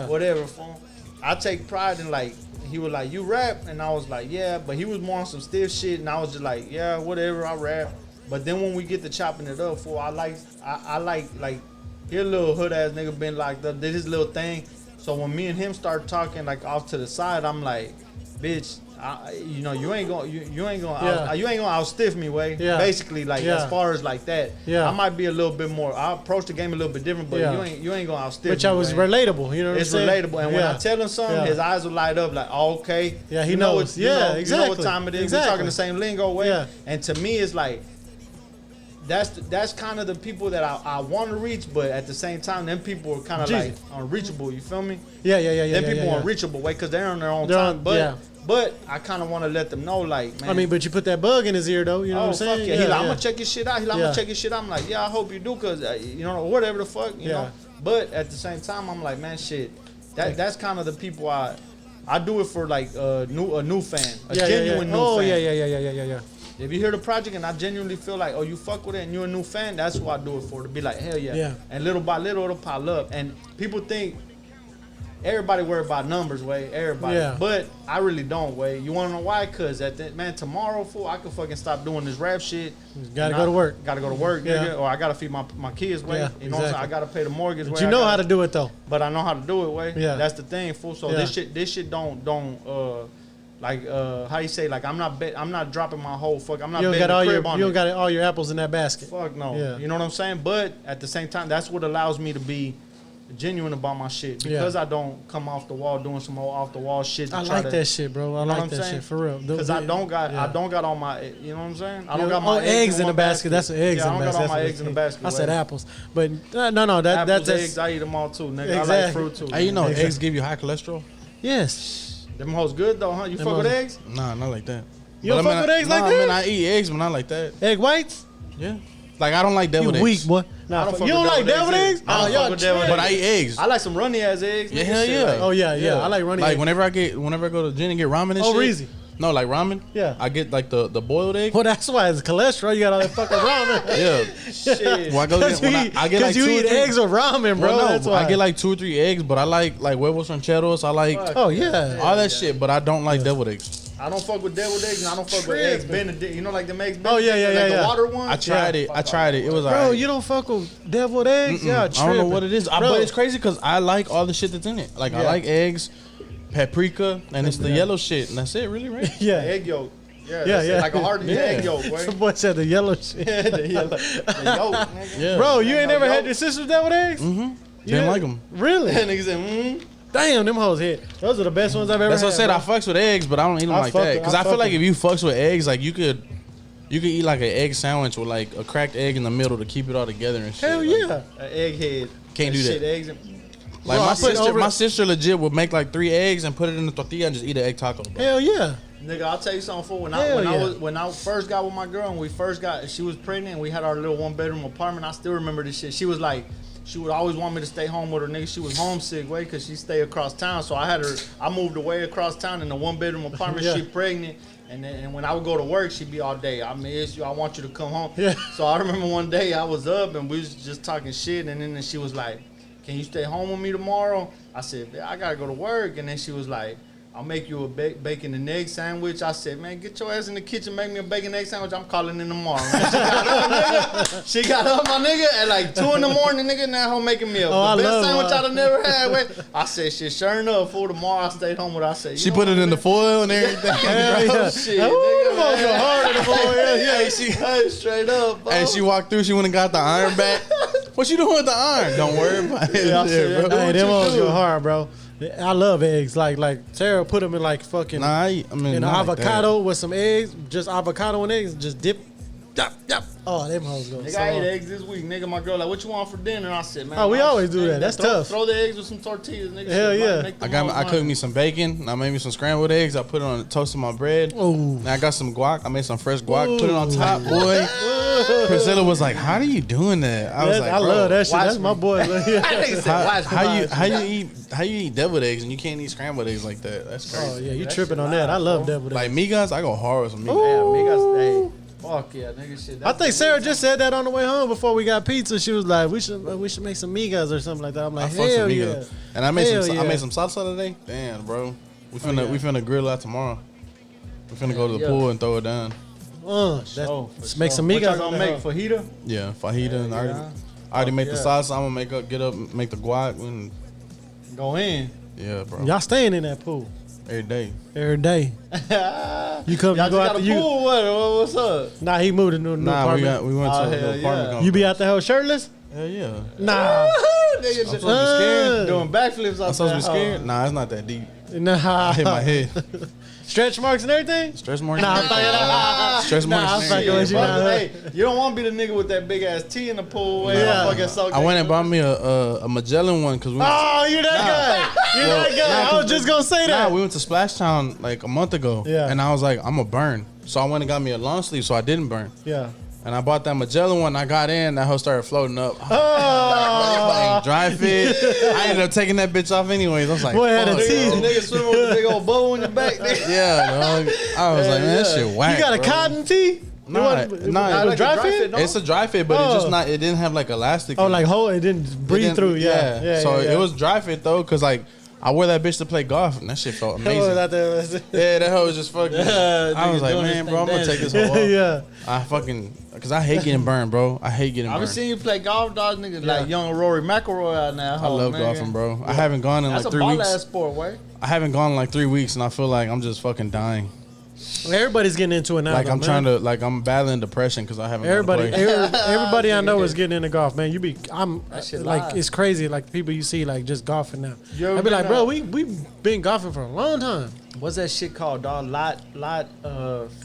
whatever. For I take pride in like he was like, you rap, and I was like, yeah, but he was more on some stiff shit, and I was just like, yeah, whatever, I rap. But then when we get to chopping it up, for I like his little hood ass nigga been locked up, did his little thing. So when me and him start talking like off to the side, I'm like, bitch, you ain't gonna out stiff me, way. Yeah. Basically, like as far as like that, I might be a little bit more. I approach the game a little bit different, but you ain't gonna out stiff me. Which I was relatable, you know what I'm saying? It's relatable, and when I tell him something, his eyes will light up like, oh, okay, yeah, he knows. Exactly. You know what time it is. Exactly. We're talking the same lingo, way. Yeah. And to me, it's like. That's kind of the people that I want to reach, but at the same time, them people are kind of like unreachable. You feel me? Yeah. Them people are unreachable, way, because they're on their own time. But I kind of want to let them know, like, man. I mean, but you put that bug in his ear, though. You know what I'm saying? Fuck yeah. He like, I'm gonna check his shit out. I'm gonna check his shit out. I'm like, yeah, I hope you do, cause whatever the fuck, you know. But at the same time, I'm like, man, shit. That's kind of the people I do it for, like a new fan, a genuine new fan. Oh yeah. If you hear the project and I genuinely feel like, oh, you fuck with it and you're a new fan, that's who I do it for. To be like, hell yeah. And little by little, it'll pile up. And people think everybody worry about numbers, way. Everybody. Yeah. But I really don't, way. You want to know why? Because tomorrow, fool, I could fucking stop doing this rap shit. Gotta go to work. Gotta go to work, nigga. Or I gotta feed my kids, way. Yeah, you know what I'm saying? I gotta pay the mortgage, but way. you know how to do it, though. But I know how to do it, way. Yeah. That's the thing, fool. So this shit don't like how you say, like I'm not dropping my whole fuck. I'm not betting the crib on it. You don't got all your apples in that basket. Fuck no. Yeah. You know what I'm saying? But at the same time, that's what allows me to be genuine about my shit, because I don't come off the wall doing some off the wall shit. I like that shit, bro. I like that shit for real. Because I don't got all my, you know what I'm saying? I don't got my my eggs in the basket. That's the eggs in the basket. I don't got all my eggs in the basket. I said apples, but no, that's eggs. I eat them all too, nigga. Exactly. I like fruit too. Hey, you know, eggs give you high cholesterol. Yes. Them hoes good though, huh? You fuck with eggs? Nah, not like that. You don't fuck with eggs like that? I mean, I eat eggs, but not like that. Egg whites? Yeah. Like, I don't like deviled eggs. You weak, boy. Nah, you don't like deviled eggs? I don't fuck with deviled eggs. But I eat eggs. I like some runny ass eggs. Yeah, hell yeah. Oh, yeah. I like runny eggs. Like, whenever I go to the gym and get ramen and shit. Oh, Reezy. No, like ramen. Yeah. I get, like, the boiled egg. Well, that's why it's cholesterol. You got all that fucking ramen. Yeah. Shit. Well, I go get, I get like you 2 or eat 3 eggs or ramen, bro. Well, no, that's why. I get like 2 or 3 eggs, but I like huevos rancheros. I like all that shit, but I don't like deviled eggs. I don't fuck with deviled eggs, and I don't fuck with eggs Benedict. You know, like them eggs Benedict? Oh, yeah. The water one? I tried it. It was bro, alright. you don't fuck with deviled eggs? Yeah, I don't know what it is. But it's crazy because I like all the shit that's in it. Like, I like eggs, paprika, and it's the yellow shit, and that's it, really, right? Yeah. Egg yolk. Yeah. Like a hardened egg yolk, boy. Some boy said the yellow shit. The yolk, nigga. Yeah. Bro, you ain't never had your sister's deviled eggs? Mm-hmm. Didn't like them. Really? That nigga said, Damn, them hoes hit. Those are the best ones I've ever had. That's what I said. Bro. I fucks with eggs, but I don't eat them like that. Because I feel like if you fucks with eggs, like you could eat like an egg sandwich with like a cracked egg in the middle to keep it all together and shit. Hell like, yeah. An egghead. Can't do that. Eggs like my sister legit would make like 3 eggs and put it in the tortilla and just eat an egg taco. Bro. Hell yeah. Nigga, I'll tell you something. For when I first got with my girl and she was pregnant and we had our little 1-bedroom apartment. I still remember this shit. She was like, she would always want me to stay home with her, nigga. She was homesick, way, because she stayed across town. So I moved away across town in a 1-bedroom apartment. She pregnant. And when I would go to work, she'd be all day, I miss you, I want you to come home. Yeah. So I remember one day I was up and we was just talking shit. And then she was like, can you stay home with me tomorrow? I said, I got to go to work. And then she was like, I'll make you a bacon and egg sandwich. I said, man, get your ass in the kitchen, make me a bacon and egg sandwich. I'm calling in tomorrow. Man. She got up, my nigga, at like 2 in the morning, nigga, now home making me the best sandwich I'd have never had. Wait. I said, shit, sure enough, for tomorrow I stayed home with her. I said, she put it in the foil and everything. Hell yeah. Shit, nigga, go hard in the foil. Hey, straight up, bro. And she walked through, she went and got the iron back. What you doing with the iron? Don't worry about it. Bro. Hey, them hoes go hard, bro. I love eggs. Like Sarah put them in like fucking in avocado with some eggs, just avocado and eggs, just dip. Yep. Oh, them hoes go. Nigga, I ate eggs this week. Nigga, my girl like, what you want for dinner? I said, man. Oh, we always do that. That's tough. Throw the eggs with some tortillas, nigga. Hell yeah. I cooked me some bacon. I made me some scrambled eggs. I put it on toasted my bread. Ooh. And I got some guac. I made some fresh guac. Put it on top, boy. Priscilla was like, "How are you doing that?" I was like, "I love that shit. That's my boy." How you eat deviled eggs and you can't eat scrambled eggs like that? That's crazy. Oh yeah, you tripping on that? I love deviled eggs. Like migas, I go hard with some migas. Yeah, migas. Hey. Fuck yeah, nigga, shit. I think Sarah just said that on the way home before we got pizza. She was like, "We should make some migas or something like that." I'm like, "Hell yeah!" And I made some salsa today. Damn, bro, we finna grill out tomorrow. We finna go to the pool and throw it down. Let's make some migas. What y'all gonna make fajita? Yeah, fajita. And I already made the salsa. I'm gonna make the guac and go in. Yeah, bro. Y'all staying in that pool every day. You come, y'all you go out the pool. What's up? Nah, he moved into a new apartment. We went to a new apartment. You be out the hell shirtless? Hell yeah. Nah. I'm supposed to be scared. Doing backflips. I'm supposed to be scared? Nah, it's not that deep. Nah. I hit my head. Stretch marks and everything? Stretch marks. Nah, stretch marks. Hey, you don't want to be the nigga with that big ass T in the pool. I went and bought me a Magellan one because you're that guy. You're that guy. I was just gonna say that. We went to Splash Town like a month ago. Yeah. And I was like, I'm gonna burn. So I went and got me a long sleeve so I didn't burn. Yeah. And I bought that Magellan one. I got in. That hoe started floating up. Oh, dry fit. I ended up taking that bitch off anyways. I was like, boy, had a teeth. Nigga swimming with a big old bow on your back. Yeah, dog. I was like, man, that shit whack. You got a cotton tee? Nah, like dry fit? It's a dry fit, but it didn't have like elastic. Oh, like it didn't breathe through. Yeah. So it was dry fit though, cause like I wore that bitch to play golf, and that shit felt amazing. Yeah, that hoe was just fucking. I was like, man, bro, I'm gonna take this hoe off. Yeah. I fucking, cause I hate getting burned, bro. I hate getting burned. I've seen you play golf, dog, niggas like young Rory McIlroy out now. I love golfing, bro. Yeah. I haven't gone in like 3 weeks. That's a ball-ass sport, way. I haven't gone in like 3 weeks, and I feel like I'm just fucking dying. Everybody's getting into it now. Like I'm trying to, like I'm battling depression because I haven't. Everybody I know is getting into golf, man. I'm like, it's crazy. Like people you see, like just golfing now. I be like, bro, we've been golfing for a long time. What's that shit called, dog?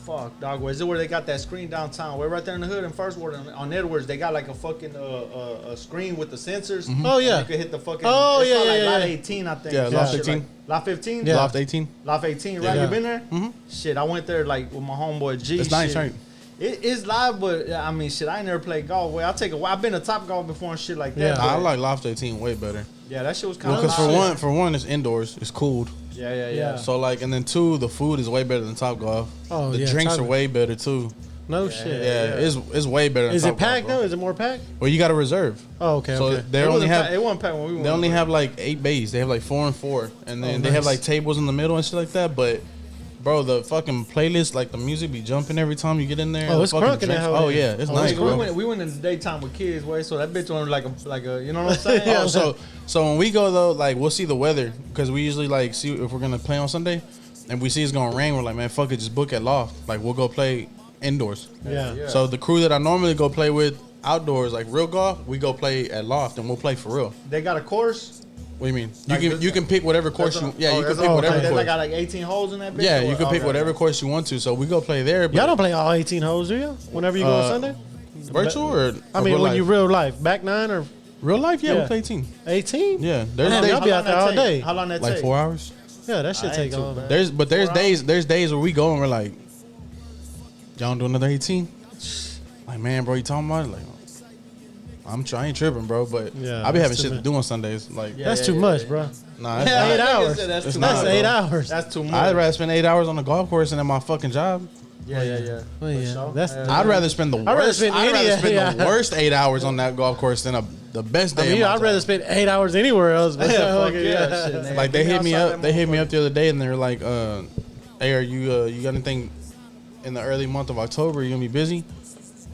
Fuck, dog. Is it where they got that screen downtown? We're right there in the hood in First Ward on Edwards. They got like a fucking a screen with the sensors. Mm-hmm. Oh yeah. You can hit the fucking. Oh yeah, like Lot 18, I think. Yeah, Lot 15. Lot 15. Yeah. Lot 18. Lot 18, right? You been there? Mm-hmm. Shit, I went there like with my homeboy G. It's nice, right? It's live, but I mean, shit, I ain't never played golf. Well, I've been to Top Golf before and shit like that. Yeah, I like Loft 18 way better. Yeah, that shit was kind of. Because for one, it's indoors, it's cooled. Yeah. So like, and then two, the food is way better than Top Golf. Oh, the drinks are way better too. No shit. Yeah, it's way better than Is Top it packed Golf, though? Is it more packed? Well, you got to reserve. Oh, okay. So okay. they only have. It wasn't packed when we went. They only have like 8 bays. They have like 4 and 4, and then they have like tables in the middle and shit like that. But bro, the fucking playlist, like the music be jumping every time you get in there. Oh, it's crunking that hoe. Oh yeah, it's nice, bro. We went in the daytime with kids, way, so that bitch went like a, you know what I'm saying? Yeah. So when we go though, like we'll see the weather because we usually like see if we're gonna play on Sunday, and we see it's gonna rain. We're like, man, fuck it, just book at Loft. Like we'll go play indoors. Yeah. So the crew that I normally go play with outdoors, like real golf, we go play at Loft and we'll play for real. They got a course. What do you mean? You can pick whatever course you. Yeah, you can pick whatever course. They got like 18 holes in that bitch. Yeah, you can pick whatever course you want to. So we go play there. Y'all don't play all 18 holes, do you? Whenever you go on Sunday. Virtual or I mean, when you real life, back 9 or real life? Yeah, we play 18. 18? Yeah, y'all be out there all day. How long that take? Like 4 hours. Yeah, that shit take long. There's days where we go and we're like, y'all don't do another 18? Like, man, bro, you talking about it? Like, I ain't tripping, bro, but I be having shit to do on Sundays. Like, that's too much, bro. Nah, that's 8 hours. That's 8 hours. That's too much. I'd rather spend 8 hours on the golf course than at my fucking job. Yeah. Well, yeah. I'd rather spend the worst 8 hours on that golf course than the best day. I'd rather spend 8 hours anywhere else. But shit, like they hit me up. They hit me up the other day and they're like, "Hey, are you got anything in the early month of October? You gonna be busy?"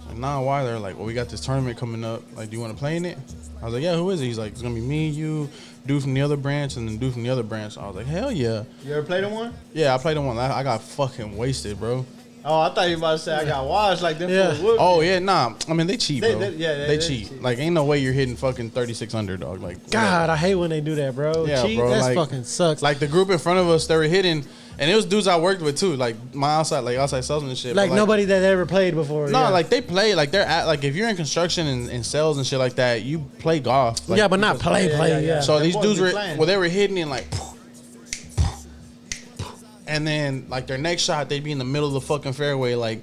Like, nah, why? They're like, "Well, we got this tournament coming up. Like, do you want to play in it?" I was like, "Yeah, who is it?" He's like, "It's gonna be me, you, dude from the other branch, and then dude from the other branch." I was like, "Hell yeah!" You ever played in one? Yeah, I played in one. I got fucking wasted, bro. Oh, I thought you were about to say I got washed like them. Yeah. Oh yeah, nah. I mean, they cheat, bro. They cheat. Like, ain't no way you're hitting fucking 36 under, dog. Like, God, I hate when they do that, bro. Yeah, cheat, bro. That fucking sucks. Like the group in front of us, they were hitting, and it was dudes I worked with too. Like my outside salesman and shit. Like nobody that ever played before. No, like they play. Like they're at, like if you're in construction and sales and shit like that, you play golf. Like, yeah, but not play. Yeah. So these dudes they were hitting and like. And then, like, their next shot, they'd be in the middle of the fucking fairway, like...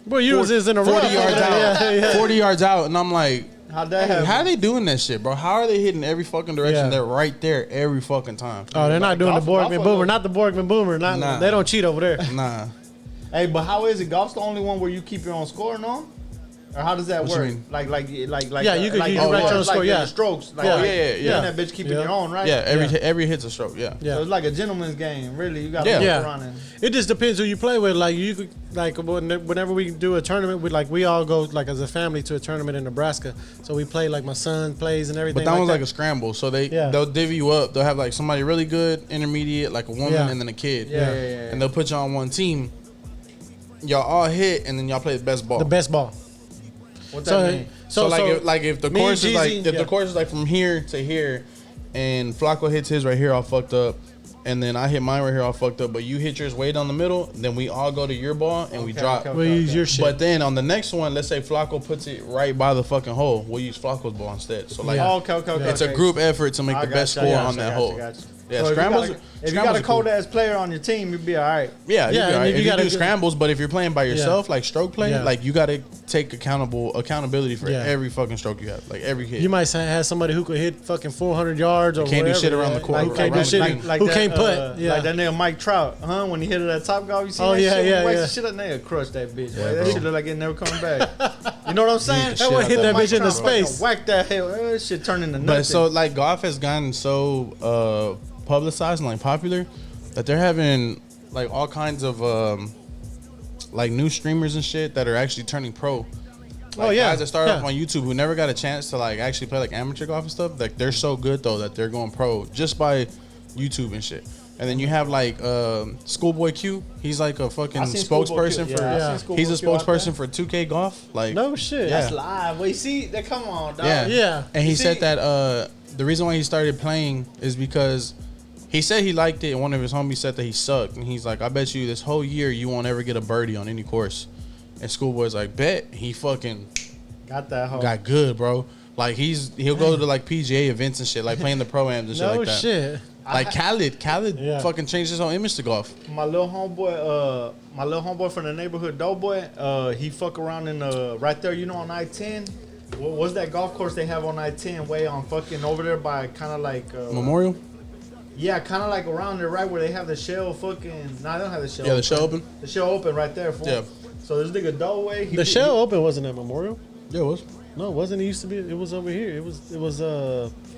Well, you was just in a 40 yards out. 40 yards out, and I'm like... How'd that happen? How are they doing that shit, bro? How are they hitting every fucking direction? They're right there every fucking time. Oh, they're not doing the Borgman Boomer. Not the Borgman Boomer. Nah. They don't cheat over there. Nah. Hey, but how is it? Golf's the only one where you keep your own score, no? Or how does that work? Like yeah, you could write your own score. Yeah, strokes. Like, yeah. That bitch keeping your own, right? Yeah, every hit's a stroke. Yeah. So it's like a gentleman's game, really. You got to look around and. It just depends who you play with. Like you could, like whenever we do a tournament, we all go like as a family to a tournament in Nebraska. So we play like my son plays and everything. But that one's like a scramble. So they'll divvy you up. They'll have like somebody really good, intermediate, like a woman, and then a kid. Yeah. And they'll put you on one team. Y'all all hit, and then y'all play the best ball. The best ball. What that mean? So if the course is like the course is like from here to here, and Flacco hits his right here all fucked up, and then I hit mine right here all fucked up, but you hit yours way down the middle, then we all go to your ball and we drop. We'll use your shit. But then on the next one, let's say Flacco puts it right by the fucking hole, we'll use Flacco's ball instead. So like, it's a group effort to make the best score on that hole. Yeah, so scrambles. If you got a cold ass player on your team, you'd be all right. Yeah, you'd be all right. If you do scrambles, but if you're playing by yourself, like stroke play, like you got to take accountability for every fucking stroke you have, like every hit. You might have somebody who could hit fucking 400 yards or can't whatever. Do shit around the court. Like, can't do shit. Like who can't put? Like that nigga Mike Trout, when he hit it at Top Golf, you see that shit? The shit that nigga crushed that bitch. Yeah, that shit look like it never coming back. You know what I'm saying? That one hit that bitch in the space. Whack that hell. That shit turned into nothing. But so like golf has gotten so publicized and like popular that they're having like all kinds of like new streamers and shit that are actually turning pro. Like guys that started off on YouTube who never got a chance to like actually play like amateur golf and stuff. Like they're so good though that they're going pro just by YouTube and shit. And then you have like Schoolboy Q. He's like a fucking spokesperson for. He's a spokesperson for 2K Golf. Like no shit. That's live. Wait, see that? Come on, dog. Yeah. And he said that the reason why he started playing is because he said he liked it, and one of his homies said that he sucked. And he's like, I bet you this whole year you won't ever get a birdie on any course. And Schoolboy's like, bet. He fucking got that hoe. Got good, bro. Like he'll go to like PGA events and shit, like playing the pro-ams and shit like that. No shit. Like Khaled fucking changed his whole image to golf. My little homeboy from the neighborhood, Doughboy, he fuck around in right there, you know, on I-10. What's that golf course they have on I-10 way on fucking over there by kind of like Memorial? Yeah, kind of like around there, right where they have the shell fucking. Nah, they don't have the shell. Yeah, the shell open. The shell open right there. Yeah. So this nigga Doughboy. The shell open wasn't at Memorial. Yeah, it was. No, it wasn't. It used to be. It was over here. It was.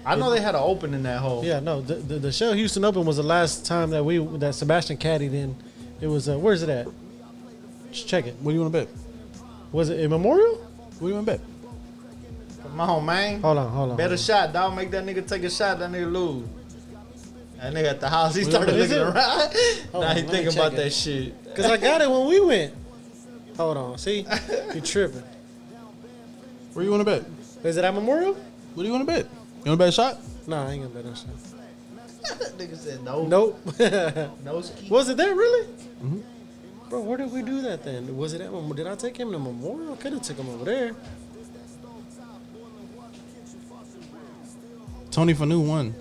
I know they had an open in that hole. Yeah, no. The Shell Houston Open was the last time that Sebastian caddied in. It was. Where's it at? Just check it. What do you want to bet? Was it in Memorial? What do you want to bet? Come on, man. Hold on. Bet a shot, dog. Make that nigga take a shot. That nigga lose. That nigga at the house, he started looking around. Now he thinking about that shit. Cause I got it when we went. Hold on. See, you tripping. Where you want to bet? Is it at Memorial? What do you want to bet? You want to bet a shot? Nah, I ain't gonna bet no shot. That nigga said no. Nope. No ski. Was it there really? Mm-hmm. Bro, where did we do that then? Was it at? Did I take him to Memorial? I could have took him over there. Tony Fanu won.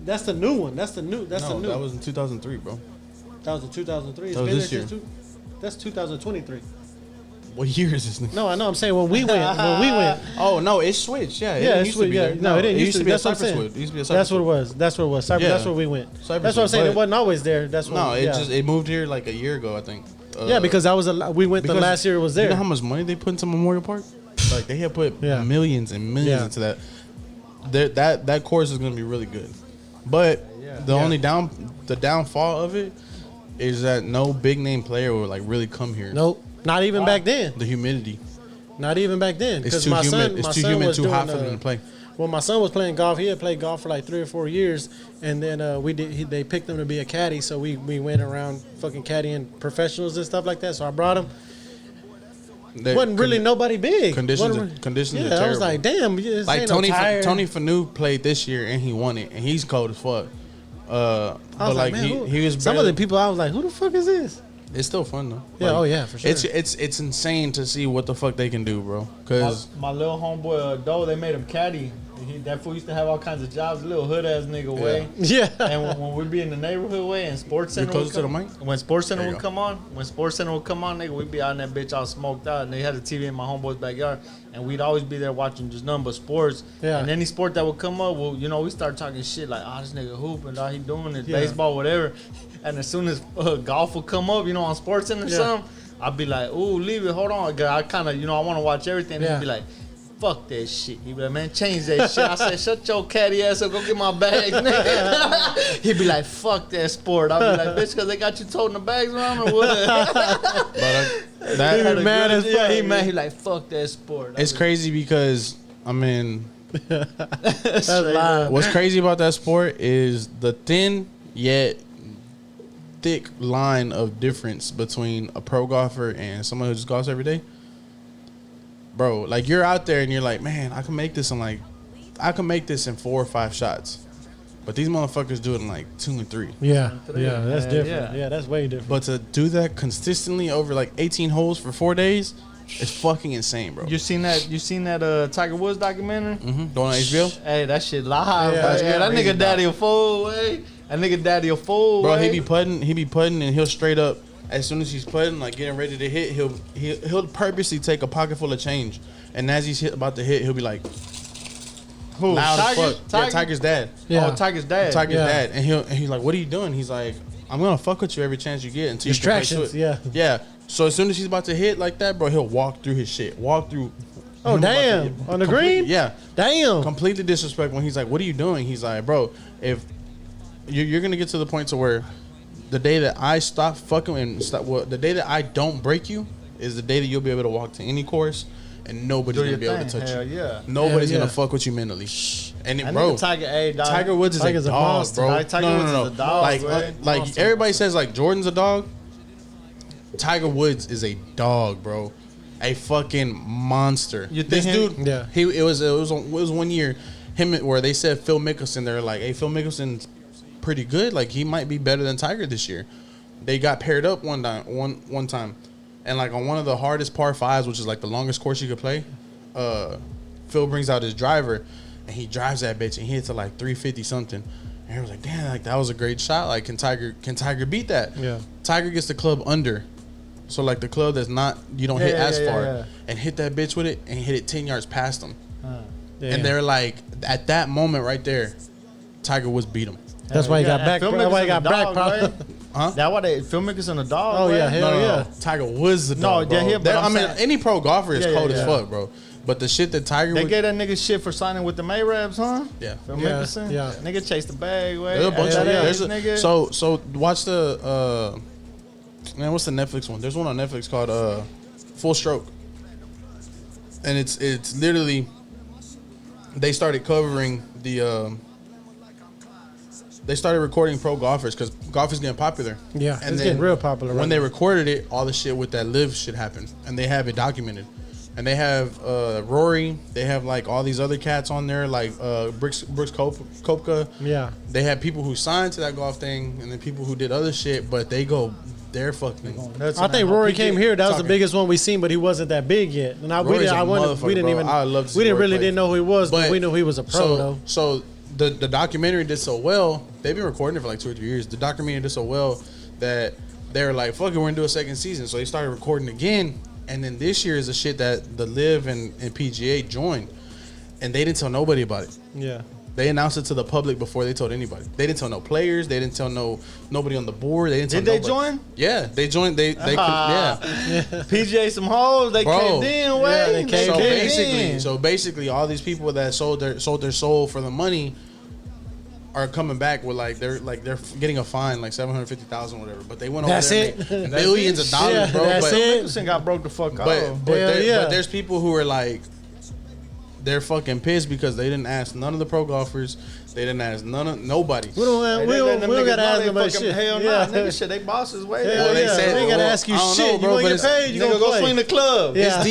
That's the new one. That's the new. That was in 2003, bro. That was in 2003. That was this year. That's 2023. What year is this nigga? No, I know. I'm saying when we went. Oh no, it switched. Yeah, it used to be. No, it used to be. That's what I'm saying. It used to be a That's what it was. That's where we went. Cypress that's what I'm saying. It wasn't always there. That's what. It moved here like a year ago, I think. Because that was we went the last year it was there. You know how much money they put into Memorial Park? Like they had put millions and millions into that. That course is gonna be really good, but the only downfall of it is that no big name player will like really come here. Nope. Not even back then. The humidity. Not even back then. It's too humid. It's too humid, too hot for them to play. When my son was playing golf, he had played golf for like 3 or 4 years, and then they picked him to be a caddy, so we went around fucking caddying professionals and stuff like that. So I brought him. Wasn't really nobody big. Conditions are terrible. I was like, damn. Like Tony Fanu played this year and he won it, and he's cold as fuck. I was like, man, he was some of the people I was like, who the fuck is this? It's still fun though. Yeah, for sure. It's insane to see what the fuck they can do, bro. Cause my little homeboy Doe, they made him caddy. That fool used to have all kinds of jobs, little hood ass nigga way. Yeah. And when we'd be in the neighborhood way and Sports Center closer to the mic? When Sports Center would come on, nigga, we'd be out in that bitch all smoked out, and they had a TV in my homeboy's backyard, and we'd always be there watching just nothing but sports. Yeah. And any sport that would come up, well, we start talking shit like, this nigga hooping, he doing it, baseball, whatever. And as soon as golf would come up, on Sports Center or something, I'd be like, ooh, leave it, hold on. I kind of, I want to watch everything. And he'd be like, fuck that shit. He'd be like, man, change that shit. I said, shut your catty ass up, go get my bags, nigga. He'd be like, fuck that sport. I'd be like, bitch, because they got you toting the bags around or what? But he mad as fuck. Yeah, he mad. He like, fuck that sport. It's crazy because, that's live. What's crazy about that sport is the thin yet thick line of difference between a pro golfer and someone who just golfs every day. Bro, like you're out there and you're like, man, I can make this in 4 or 5 shots. But these motherfuckers do it in like 2 and 3. Yeah, that's different. Yeah, that's way different. But to do that consistently over like 18 holes for 4 days, it's fucking insane, bro. You seen that Tiger Woods documentary? Mm-hmm. Going on HBO? Hey, that shit live. That nigga daddy a fool, way. That nigga daddy a fool, bro. He be putting and he'll straight up as soon as he's putting, like, getting ready to hit, he'll purposely take a pocket full of change, and as he's about to hit, he'll be like, who? loud Tiger? as fuck. Tiger? Yeah, Tiger's dad. Yeah. Oh, Tiger's dad. Tiger's dad, and he's like, what are you doing? He's like, I'm gonna fuck with you every chance you get until distractions. You can yeah. So as soon as he's about to hit like that, bro, he'll walk through his shit. Walk through. Oh damn! On the green? Yeah. Damn. Completely disrespectful. When he's like, what are you doing? He's like, bro, if you're gonna get to the point to where the day that I stop fucking the day that I don't break you is the day that you'll be able to walk to any course and nobody's gonna be able to touch you. Yeah. Nobody's gonna fuck with you mentally. And bro, Tiger Woods is a dog, bro. Tiger Woods is a dog. Like everybody says, like Jordan's a dog. Tiger Woods is a dog, bro. A fucking monster. This dude, yeah. It was 1 year, where they said Phil Mickelson. They're like, hey, Phil Mickelson's pretty good. Like he might be better than Tiger this year. They got paired up one time, and like on one of the hardest par fives, which is like the longest course you could play, Phil brings out his driver, and he drives that bitch, and he hits it like 350 something. And he was like, damn, like that was a great shot. Like can Tiger beat that? Yeah. Tiger gets the club under. So like the club that's not, you don't hit as far, and hit that bitch with it and hit it 10 yards past them. And they're like, at that moment right there, Tiger Woods beat him. That's why he got back. That's why he got back. Huh? That's why they Phil Mickelson a dog. Oh yeah, hell no. Tiger Woods the dog. No, yeah, bro. I mean, any pro golfer is cold as fuck, bro. But the shit that Tiger gave that nigga shit for signing with the Mayrabs, huh? Yeah. Phil Mickelson. Yeah. Nigga chased the bag. There's a bunch of nigga. So watch the man, what's the Netflix one? There's one on Netflix called Full Stroke, and it's literally they started covering the they started recording pro golfers because golf is getting popular. Yeah, and it's getting real popular. When they recorded it, all the shit with that live shit happened, and they have it documented. And they have Rory. They have like all these other cats on there, like Brooks Koepka. Yeah. They have people who signed to that golf thing, and then people who did other shit. But they're fucking. I think Rory came here. That was the biggest one we seen, but he wasn't that big yet. And we didn't really know who he was, but we knew he was a pro though. So the documentary did so well. They've been recording it for like 2 or 3 years. The documentary did so well that they were like, "Fuck it, we're gonna do a second season." So they started recording again. And then this year is the shit that the Live and PGA joined, and they didn't tell nobody about it. Yeah, they announced it to the public before they told anybody. They didn't tell no players. They didn't tell nobody on the board. They didn't tell nobody. Did they join? Yeah, they joined. They PGA some hoes. They caved in. Yeah, they caved in. So basically, all these people that sold their soul for the money are coming back with they're getting a fine like $750,000 whatever, but they went over there and millions of dollars, bro. That's it. Mickelson got broke the fuck off. But there's people who are like, they're fucking pissed because they didn't ask none of the pro golfers. They didn't ask nobody. We don't gotta ask them about shit. Hell nah, nigga, shit, they bosses way. They said, they ain't gotta ask you shit. You gonna get paid, you gonna go swing the club. Yeah.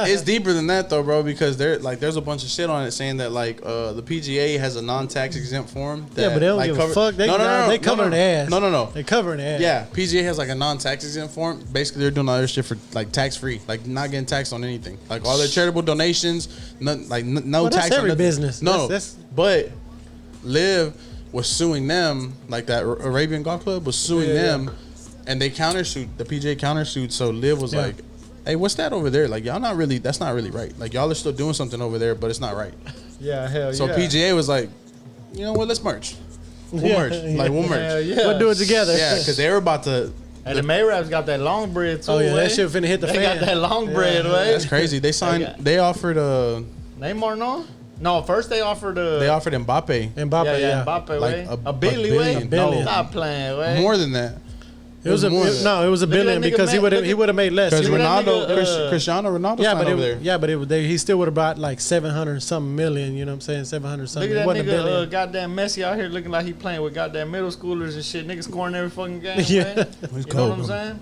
It's deeper than that though, bro, because there's a bunch of shit on it saying that the PGA has a non-tax exempt form. That, but they don't give a fuck. They covering the ass. No. They covering the ass. Yeah, PGA has like a non-tax exempt form. Basically, they're doing all their shit for like tax-free, like not getting taxed on anything. Like all their charitable donations, no tax. That's every business. No, but Liv was suing them, like that Arabian Golf Club was suing them, and they countersued. The PGA countersued. So Liv was like, "Hey, what's that over there? Like, that's not really right. Like, y'all are still doing something over there, but it's not right." Yeah, hell so PGA was like, "You know what? Let's merge. We'll merge. Like, we'll merge. We'll do it together." Yeah, because they were about to. And the Mayrabs got that long bread too. Oh yeah, that shit finna hit the fan. They got that long bread, way. That's crazy. They signed. They offered Neymar, no. No, first they offered Mbappe. Mbappe, like a billion. No, stop playing, way. More than that. It was a billion because he would have made less. Because Cristiano Ronaldo signed over there. Yeah, but he still would have brought like 700 something million. You know what I'm saying? 700 something. Look at that nigga, goddamn Messi out here looking like he playing with goddamn middle schoolers and shit. Niggas scoring every fucking game. Yeah, man. You know what I'm saying?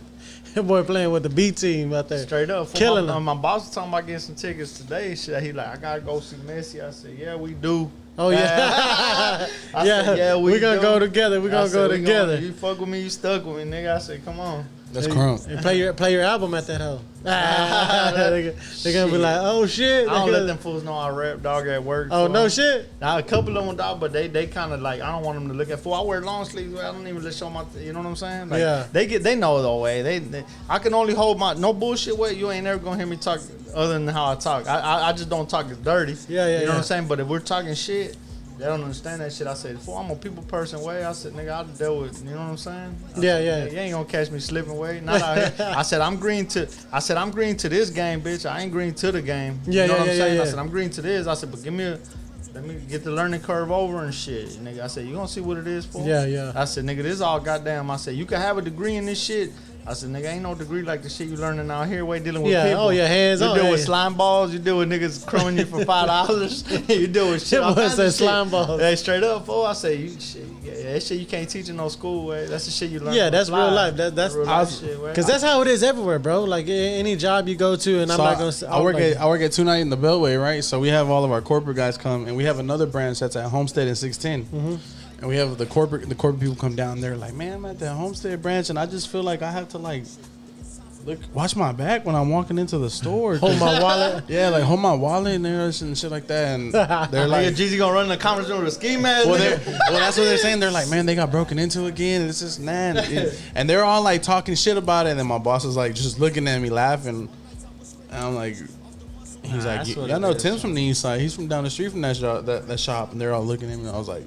That boy playing with the B team out there. Straight up. Killing them. My boss was talking about getting some tickets today. Shit, he like, I gotta go see Messi. I said, yeah, we do. Oh yeah. I said, yeah, we gonna go together. We gonna go together. You fuck with me, you stuck with me, nigga. I said, come on. That's crunk. And play your album at that hoe. They're gonna be like, oh shit. I don't let them fools know I rap, dog, at work. Oh, no shit. Now a couple of them, dog, but they kind of like, I don't want them to look at fool. I wear long sleeves. I don't even let show my, you know what I'm saying? Like, yeah. They know the way. I can only hold my no bullshit way. You ain't never gonna hear me talk other than how I talk. I just don't talk as dirty. Yeah. You know what I'm saying? But if we're talking shit, they don't understand that shit. I said, fool, I'm a people person way. I said, nigga, I'll deal with, you know what I'm saying? Yeah. You ain't gonna catch me slipping way. Not out here. I said, I'm green to this game, bitch. I ain't green to the game. Yeah, you know what I'm saying? Yeah. I said, I'm green to this. I said, but let me get the learning curve over and shit. Nigga, I said, you gonna see what it is for? Yeah. I said, nigga, this all goddamn. I said, you can have a degree in this shit. I said, nigga, ain't no degree like the shit you learning out here. Way dealing with people. Oh yeah, hands on. You deal with slime balls. You deal with niggas crumbing you for $5. You deal with shit. What's that slime balls? Hey, straight up, fool. I say, that shit you can't teach in no school way. That's the shit you learn. Yeah, that's real life. That's real life shit, because that's how it is everywhere, bro. Like any job you go to, and so I'm not gonna. I work at 290 in the Beltway, right? So we have all of our corporate guys come, and we have another branch that's at Homestead in 610. Mm-hmm. And we have the corporate people come down there like, man, I'm at the Homestead branch, and I just feel like I have to like. Watch my back when I'm walking into the store. Hold my wallet. Yeah, like hold my wallet in there and shit like that. And they're like, Jeezy gonna run in the conference room with a ski mask. Well, that's what they're saying. They're like, man, they got broken into again. And it's just and they're all like talking shit about it. And then my boss is like just looking at me laughing. And I'm like, he's like, y'all know Tim's from the east side. He's from down the street from that shop. And they're all looking at me. And I was like,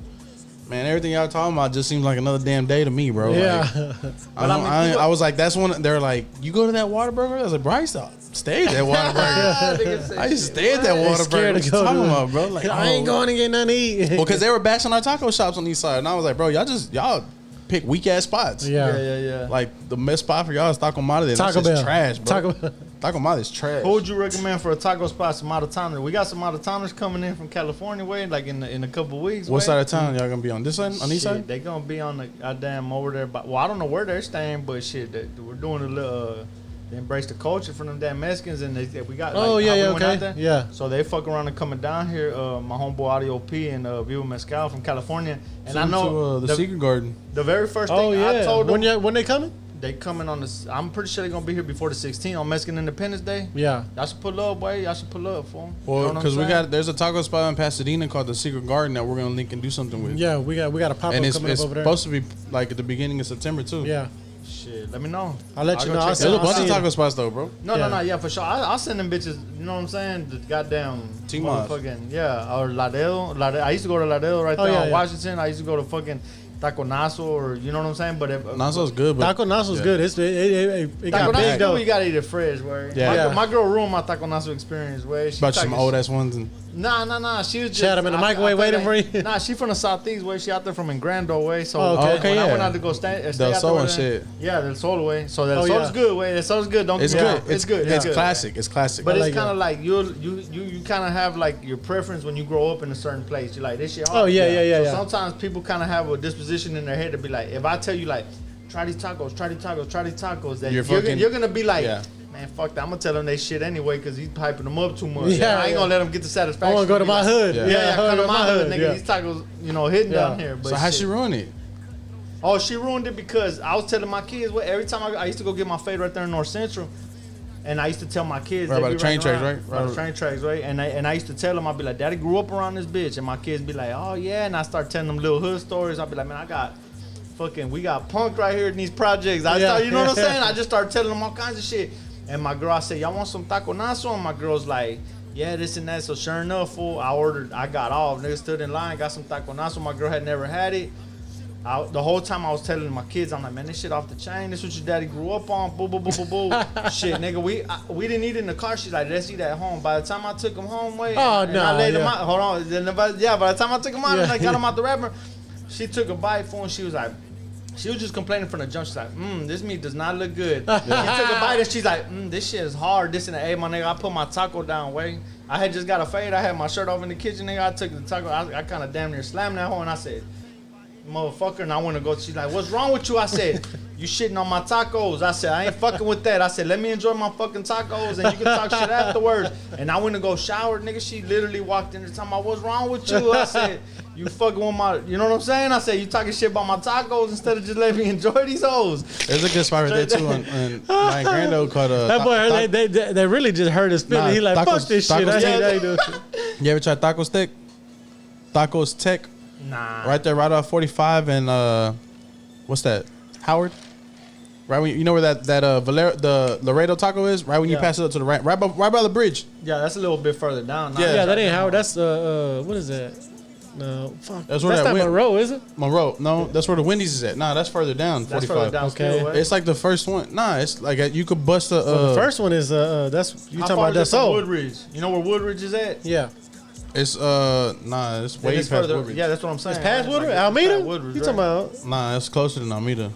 man, everything y'all talking about just seems like another damn day to me, bro. Yeah. Like, I was like, that's one. They're like, you go to that Whataburger? I was like, bro, I used to stay at that Whataburger. I used to stay at that Whataburger. What you talking about, bro? Like, I ain't going to get nothing to eat. Well, because they were bashing our taco shops on the east side. And I was like, bro, y'all pick weak ass spots. Yeah. Like, the best spot for y'all is Taco Madre. Taco Bell. Trash, bro. Taco Madre is trash. Who would you recommend for a taco spot? Some out of towners. We got some out of towners coming in from California way, like in a couple of weeks. What side of town y'all gonna be on? This side? On east side? They gonna be on the goddamn over there. Well, I don't know where they're staying, but shit, we're doing a little. They embrace the culture from them damn Mexicans, and we got. Okay. Yeah. So they fuck around and coming down here. My homeboy Audio P and Viva Mezcal from California, and I know the Secret Garden. The very first thing I told them when they coming. They coming on the. I'm pretty sure they're gonna be here before the 16th on Mexican Independence Day. Yeah, y'all should pull up, boy. Y'all should pull up for them. Well, because there's a taco spot in Pasadena called the Secret Garden that we're gonna link and do something with. Yeah, we got a pop up coming up over there. And it's supposed to be like at the beginning of September too. Yeah. Shit, let me know. I'll let you know. There's a bunch of taco spots though, bro. No, yeah, for sure. I'll send them bitches. You know what I'm saying? The goddamn motherfucking or Laredo. I used to go to Laredo right there on Washington. I used to go to fucking Taco Naso, or you know what I'm saying? But Naso's good. But Taco Naso's good. It got big though. though. You gotta eat it fresh, where my girl ruined my Taco Naso experience. Where she about some old ass ones and. Nah. She was just. She had them in the microwave waiting for you. Nah, she from the southeast way. She out there from Engrando way. So okay, when I went out to go stay out Del there, shit. Yeah, Del Sol way. So Del Sol's good way. Del Sol's good. It's good. It's good. It's classic. It's classic. But it's kind of like you kind of have like your preference when you grow up in a certain place. You're like this shit. Oh yeah. So sometimes people kind of have a disposition in their head to be like, if I tell you like, try these tacos, that you're gonna be like. Yeah. Man, fuck that. I'm gonna tell them they shit anyway because he's piping them up too much. I ain't gonna let them get the satisfaction. I wanna go to my hood. Yeah, come to my hood, nigga. These tacos, hitting down here. But so how she ruined it? Oh, she ruined it because I was telling my kids every time I used to go get my fade right there in North Central, and I used to tell my kids right by the train tracks, right? Right, the train tracks, right? And I used to tell them, I'd be like, Daddy grew up around this bitch, and my kids be like, oh yeah, and I start telling them little hood stories. I'd be like, man, we got punked right here in these projects. You know what I'm saying? I just start telling them all kinds of shit. And my girl, I said, y'all want some taco naso? And my girl's like, yeah, this and that. So sure enough, fool, I got off. Nigga stood in line, got some taco naso. My girl had never had it. The whole time I was telling my kids, I'm like, man, this shit off the chain. This what your daddy grew up on. Boo, boo, boo, boo, boo. Shit, nigga, we didn't eat it in the car. She's like, let's eat at home. By the time I took him home, I laid him out. Hold on. By the time I took him out and I got him out the wrapper, she took a bite, fool, and she was like, she was just complaining from the jump. She's like, this meat does not look good. She took a bite and she's like, this shit is hard. This and that. Hey, my nigga, I put my taco down, way. I had just got a fade. I had my shirt off in the kitchen, nigga. I took the taco. I kind of damn near slammed that hole and I said, motherfucker, and I went to go. She's like, what's wrong with you? I said, you shitting on my tacos. I said, I ain't fucking with that. I said, let me enjoy my fucking tacos, and you can talk shit afterwards. And I went to go shower, nigga. She literally walked in and told me, what's wrong with you? I said, you fucking with my, you know what I'm saying? I said, you talking shit about my tacos instead of just letting me enjoy these hoes. There's a good spot right there too on my grando called that boy. They really just heard us spitting. He like, tacos, fuck this shit. I ain't doing shit. You ever tried Taco Stick? Tacos Tech. Nah. Right there, right off 45 and what's that? Howard. Right when you know where the Laredo Taco is. Right when you pass it up to the right by the bridge. Yeah, that's a little bit further down. Yeah, that ain't Howard. That's what is that? No, fuck. That's not Monroe, is it? Monroe. No, that's where the Wendy's is at. Nah, that's further down. 45. That's further down. Okay. It's like the first one. Nah, it's like you could bust the. The first one is that's you talking about that soul. Woodridge. You know where Woodridge is at? Yeah. It's it's way past further. Woodridge. Yeah, that's what I'm saying. It's past Woodridge. Alameda. You talking about? Nah, it's closer than Alameda.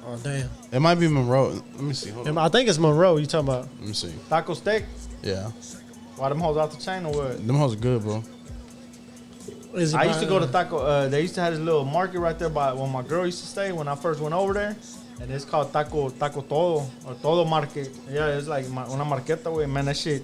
Oh damn. It might be Monroe. Let me see. Hold on. I think it's Monroe. You talking about? Let me see. Taco Steak. Yeah. Why them hoes out the chain or what? Them hoes are good, bro. I used to go to Taco. They used to have this little market right there by where my girl used to stay when I first went over there, and it's called Taco Todo or Todo Market. Yeah, it's like una marqueta way. Man, that shit.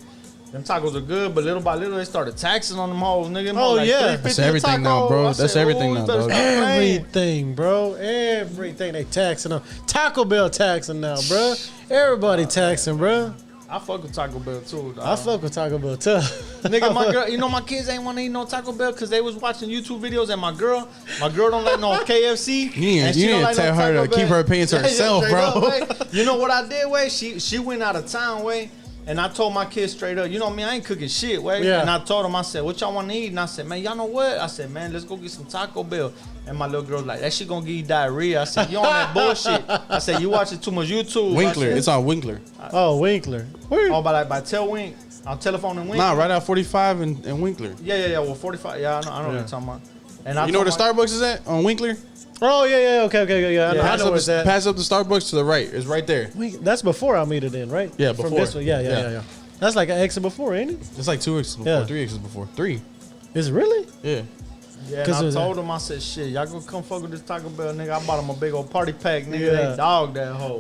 Them tacos are good, but little by little they started taxing on them hoes, nigga. Oh like yeah, that's everything now, bro. That's everything now, dog. Everything, bro. Everything they taxing on. Taco Bell taxing now, bro. Everybody taxing, bro. I fuck with Taco Bell too, dog. I fuck with Taco Bell too. Nigga, my girl, you know my kids ain't want to eat no Taco Bell because they was watching YouTube videos, and my girl don't like no KFC. You need to tell her to keep her opinion to herself, bro. You know what I did, way? She went out of town, way. And I told my kids straight up, you know me, I ain't cooking shit, way. Yeah. And I told them, I said, what y'all want to eat? And I said, man, y'all know what? I said, man, let's go get some Taco Bell. And my little girl was like, that shit gonna give you diarrhea. I said, you on that bullshit. I said, you watching too much YouTube. Winkler. It's on Winkler. Winkler. Where? Oh, by Telwink. On Telephone and Winkler. Nah, right out 45 and Winkler. Yeah. Well, 45. Yeah, I know what you're talking about. And you know where the Starbucks is at? On Winkler? Oh, yeah. Okay. Yeah. I know what's that. Pass up the Starbucks to the right. It's right there. That's before Alameda then, right? Yeah, before. From this one. Yeah. That's like an exit before, ain't it? It's like 2 exits before, 3 exits before. 3. Is it really? Yeah. Yeah, and I told him, I said, shit, y'all gonna come fuck with this Taco Bell, nigga. I bought him a big old party pack, nigga. They dog that hoe.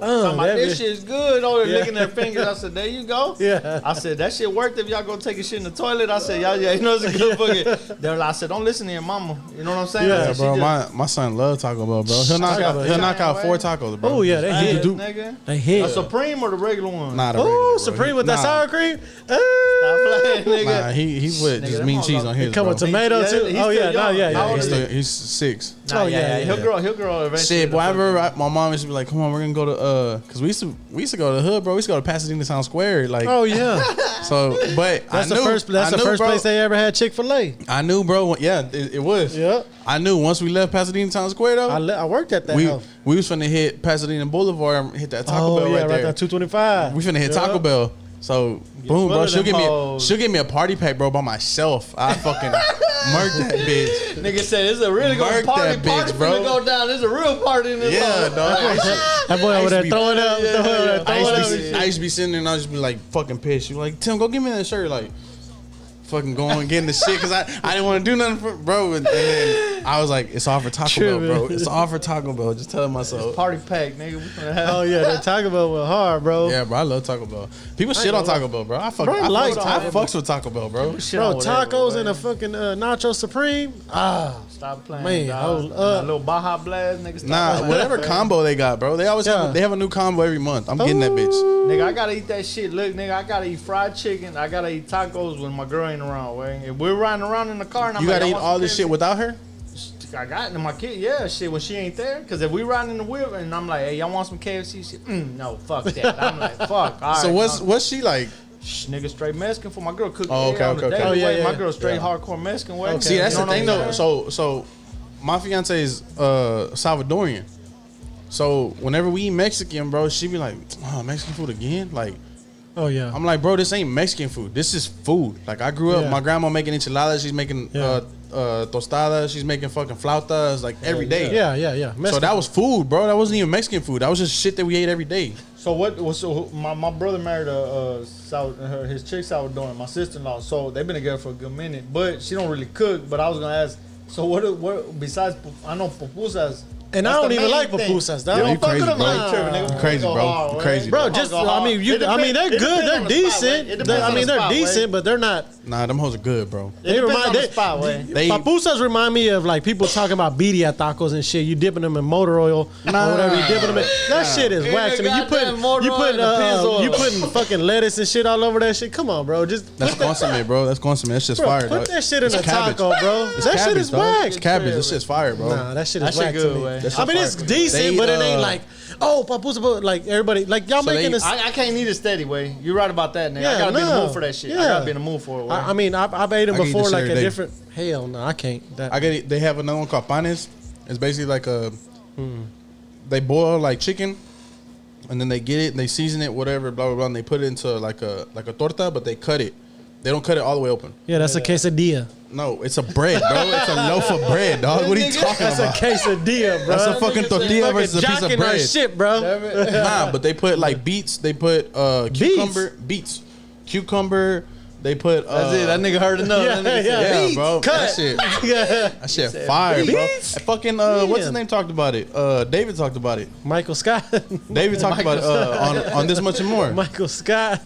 This shit's good. Oh, they're licking their fingers. I said, there you go. Yeah. I said, that shit worked if y'all gonna take a shit in the toilet. I said, y'all, you know, it's a good fucking. They're like, I said, don't listen to your mama. You know what I'm saying? Yeah, bro. My son loves Taco Bell, bro. He'll knock out 4 tacos, bro. Oh, yeah, they hit. Nigga. They hit. A Supreme or the regular one? Nah, the regular, bro. Supreme with that sour cream? Stop playing, nigga. Nah, he put just mean cheese on his, come with tomato, too? Oh, yeah. He's 6. He'll grow eventually. Shit, boy, I remember my mom used to be like, come on, we're gonna go to cause we used to go to the hood, bro. We used to go to Pasadena Town Square, like. Oh yeah. So, but that's the first place they ever had Chick-fil-A. I knew, bro. Yeah, it was. Yeah. I knew once we left Pasadena Town Square though. I worked at that. We was finna hit Pasadena Boulevard and hit that Taco Bell right there. Right there, 225. We finna hit Taco Bell. So boom, bro. She'll give me a party pack, bro, by myself. I fucking murked that bitch. Nigga said it's a really good party. Party bro. Finna go down. There's a real party in this. Yeah, dog. That boy over there throwing up. I used to be sitting there and I used to be like fucking pissed. You like, Tim, go give me that shirt, like. Fucking going getting the shit because I didn't want to do nothing for bro, and then I was like, it's all for Taco Bell, bro. It's all for Taco Bell. Just telling myself. It's party pack, nigga. Oh yeah, that Taco Bell was hard, bro. Yeah, bro. I love Taco Bell. People shit on Taco Bell, bro. I fucks with Taco Bell, bro. Bro, tacos and a fucking Nacho Supreme. Stop playing, man. A little Baja Blast, nigga. Nah, whatever combo they got, bro. They always have a new combo every month. I'm getting that bitch. Nigga, I gotta eat that shit. Look, nigga, I gotta eat fried chicken. I gotta eat tacos when my girl ain't around, way. If we're riding around in the car and I'm you gotta eat all this shit without her? I got it in my kid, yeah, shit, when she ain't there. Because if we riding in the whip and I'm like, hey, y'all want some KFC? She, no, fuck that. I'm like, fuck. All right, so what's she like? Nigga, straight Mexican for my girl cooking. Okay. My girl straight hardcore Mexican way. Okay. See, that's the thing though. So my fiance is Salvadorian. So whenever we eat Mexican, bro, she be like, oh, Mexican food again? Like, oh yeah. I'm like, bro, this ain't Mexican food. This is food. Like I grew up, my grandma making enchiladas. She's making tostadas. She's making fucking flautas like every day. Yeah. Mexican. So that was food, bro. That wasn't even Mexican food. That was just shit that we ate every day. So my brother married his chick Salvadorian, my sister-in-law. So they've been together for a good minute, but she don't really cook. But I was gonna ask, So what besides I know pupusas. And I don't even like pupusas. Yo, you crazy, bro. You crazy, bro. You crazy, bro. Just, I mean, they're good. They're decent. I mean, they're decent, but they're not. Nah, them hoes are good, bro. Papusas remind me of like people talking about birria tacos and shit. You dipping them in motor oil or whatever. You dipping them in. That shit is whack to me. You putting fucking lettuce and shit all over that shit. Come on, bro. Just that's consomme, bro. That's consomme. That's just fire. Put that shit in a taco, bro. That shit is whack. It's cabbage. This shit's fire, bro. Nah, that shit is whack to me. I mean, it's decent, but it ain't like, oh, papusa, like everybody, like y'all making this. I can't eat it steady way. You're right about that, nigga. Yeah, I gotta be in the mood for that shit. I gotta be in the mood for it. I mean, I've ate them before, like a different. Hell no, I can't. I get it. They have another one called panes. It's basically like a. They boil like chicken, and then they get it and they season it, whatever, blah blah blah, and they put it into like a torta, but they cut it. They don't cut it all the way open. Yeah, that's a quesadilla. No, it's a bread, bro. It's a loaf of bread, dog. What are you talking about? That's a quesadilla, bro. That's a fucking tortilla versus a piece of bread. Shit, bro. Nah, but they put like beets. They put beets, cucumber. They put. That's it. That nigga heard enough. Yeah, bro. Cut. That shit fire, bro. Fucking what's his name talked about it? David talked about it. Michael Scott. David talked about it on This Much and More. Michael Scott.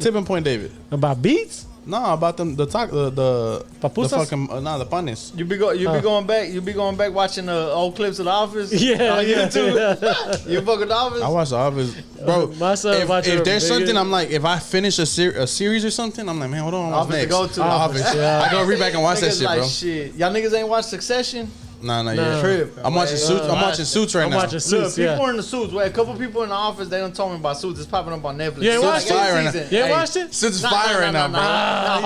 Tipping Point David. About beets? No, about them the papusas? The fucking the panes. You be going back watching old clips of The Office. Yeah, on YouTube. You fucking The Office. I watch The Office, bro. My son if there's something, I'm like, if I finish a series or something, I'm like, man, hold on, what's Office next? To go to. The Office. Yeah. I go read back and watch that shit, like, bro. Shit, y'all niggas ain't watched Succession. Nah, yeah. Trip. I'm watching Suits. I'm watching Suits right now. I'm watching Suits. Look, people in the Suits. Wait, a couple people in the office. They done told me about Suits. It's popping up on Netflix. You ain't watched it? Right you ain't watched it? Suits is fire right now, bro.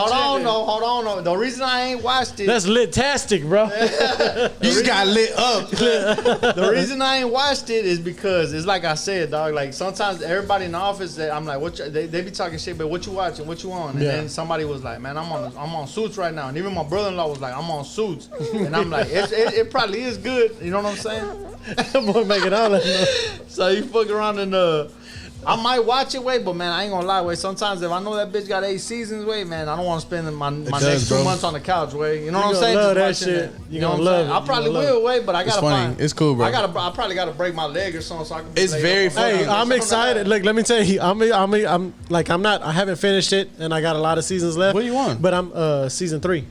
Hold on. The reason I ain't watched it. That's lit-tastic, bro. You just got lit up. The reason I ain't watched it is because it's like I said, dog. Like sometimes everybody in the office, I'm like, what? They be talking shit, but what you watching? What you on? And then somebody was like, man, I'm on Suits right now. And even my brother-in-law was like, I'm on Suits. And I'm like, it probably is good. You know what I'm saying? Boy, make it all that noise. So you fuck around and I might watch it, but man, I ain't gonna lie, sometimes if I know that bitch got 8 seasons, man, I don't want to spend my next 2 months on the couch, You know what I'm saying? Love that shit. You gonna love it. I probably will, but I gotta find. It's cool, bro. I probably gotta break my leg or something so I can. It's very funny. Hey, I'm excited. Look, let me tell you, I haven't finished it, and I got a lot of seasons left. What you on? But I'm season 3.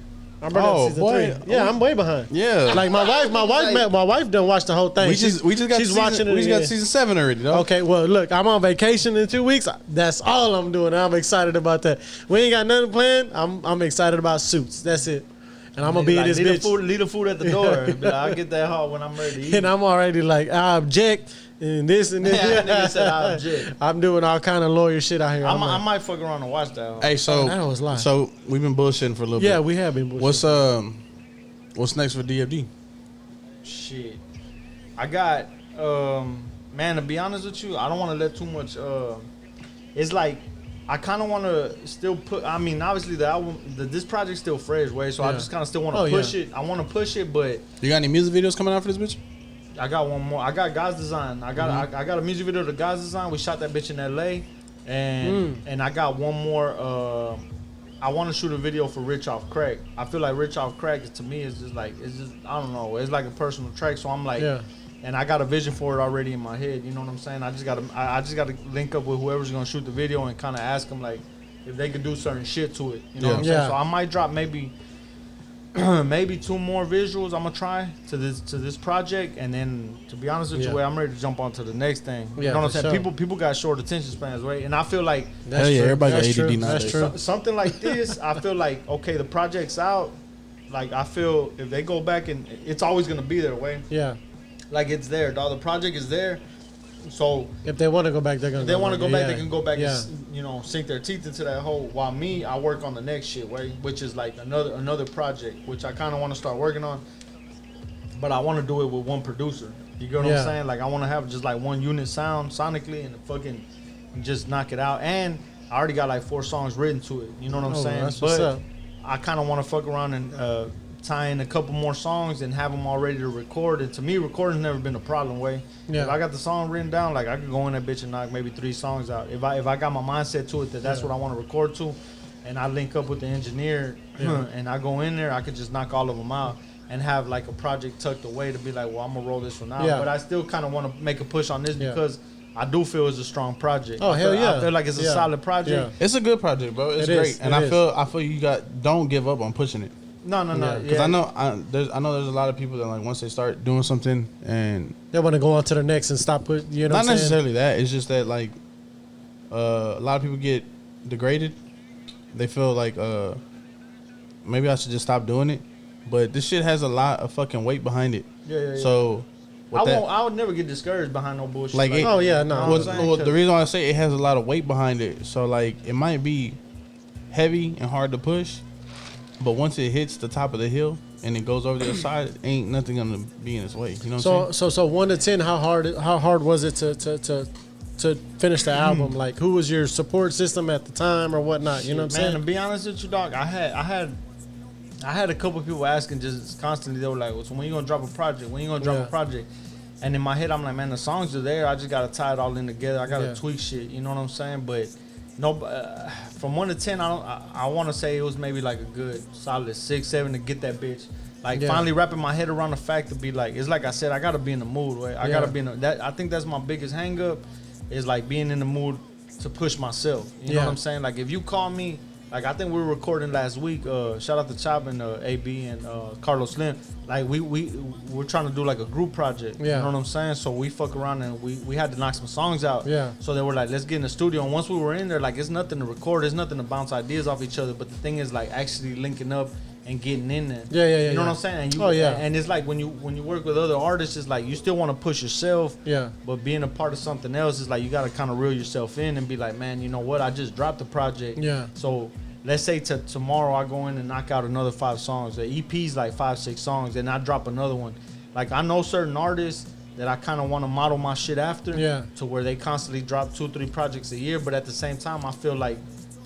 I'm season 3. Yeah, I'm way behind. Yeah, like my wife done watched the whole thing. We just got season 7 already, though. Okay, well look, I'm on vacation in 2 weeks. That's all I'm doing. I'm excited about that. We ain't got nothing planned. I'm excited about Suits. That's it. And I'm gonna be in this bitch. Leave the food at the door. But I'll get that hard when I'm ready to eat. And I'm already like, I object. And this and this. Nigga said I object. I'm doing all kind of lawyer shit out here. I might fuck around and watch that. Hey, so we've been bullshitting for a little bit. Yeah, we have been bullshitting. What's next for DFD? Shit, I got man. To be honest with you, I don't want to let too much. It's like I kind of want to still put. I mean, obviously the album, this project's still fresh, so I just kind of still want to push it. I want to push it, but you got any music videos coming out for this bitch? I got one more. I got God's Design. I got a music video to God's Design. We shot that bitch in LA, and I got one more. I want to shoot a video for Rich Off Crack. I feel like Rich Off Crack to me is just I don't know. It's like a personal track. So I'm like, and I got a vision for it already in my head. You know what I'm saying? I just gotta link up with whoever's gonna shoot the video and kind of ask them like if they could do certain shit to it. You know what I'm saying? So I might drop maybe 2 more visuals I'm gonna try to this project, and then to be honest with you, I'm ready to jump on to the next thing. You know what I'm saying? People got short attention spans, right? And I feel like everybody got ADD nowadays. That's true. Something like this, I feel like okay, the project's out. Like I feel if they go back and it's always gonna be there, way. Yeah. Like it's there, dog. The project is there. So if they want to go back, they're gonna. If they want to go back, they can go back and sink their teeth into that hole. While me, I work on the next shit, right? Which is like another project, which I kind of want to start working on. But I want to do it with one producer. You get what I'm saying? Like I want to have just like one unit sound sonically and fucking just knock it out. And I already got like 4 songs written to it. You know what I'm saying? That's what's up. I kind of want to fuck around and tie in a couple more songs and have them all ready to record. And to me, recording's never been a problem, way. Yeah. If I got the song written down, like I could go in that bitch and knock maybe 3 songs out. If I got my mindset to it that's what I want to record to, and I link up with the engineer and I go in there, I could just knock all of them out. and have like a project tucked away to be like, well, I'm gonna roll this one out. But I still kind of want to make a push on this because I do feel it's a strong project. Oh, hell yeah. I feel like it's a solid project. Yeah. It's a good project, bro. It's great. And I feel you don't give up on pushing it. No. Because I know there's a lot of people that like once they start doing something and they want to go on to the next and stop put. You know, not necessarily that. It's just that like a lot of people get degraded. They feel like maybe I should just stop doing it. But this shit has a lot of fucking weight behind it. Yeah. So I would never get discouraged behind no bullshit. Like no. Well, the reason why I say it has a lot of weight behind it, so like it might be heavy and hard to push, but once it hits the top of the hill and it goes over the other side, ain't nothing gonna be in its way. You know what I'm saying? So 1 to 10, how hard was it to finish the album? Like, who was your support system at the time or whatnot? You know what I'm saying? To be honest with you, dog, I had a couple of people asking just constantly. They were like, well, so when you gonna drop a project? When you gonna drop a project? And in my head, I'm like, man, the songs are there. I just gotta tie it all in together. I gotta tweak shit. You know what I'm saying? But no, from 1 to 10, I want to say it was maybe like a good solid 6, 7 to get that bitch. Like finally wrapping my head around the fact to be like, it's like I said, I gotta be in the mood. Right? I gotta be in that. I think that's my biggest hang up, is like being in the mood to push myself. You know what I'm saying? Like if you call me. Like, I think we were recording last week. Shout out to Chop and AB and Carlos Slim. Like, we're trying to do, like, a group project. You know what I'm saying? So we fuck around and we had to knock some songs out. So they were like, let's get in the studio. And once we were in there, like, it's nothing to record. It's nothing to bounce ideas off each other. But the thing is, like, actually linking up and getting in there. You know what I'm saying? And and it's like when you work with other artists, it's like you still want to push yourself. But being a part of something else is like you got to kind of reel yourself in and be like, man, you know what? I just dropped the project. So let's say tomorrow I go in and knock out another 5 songs. The EP's like 5, 6 songs, and I drop another one. Like, I know certain artists that I kind of want to model my shit after to where they constantly drop 2, 3 projects a year. But at the same time, I feel like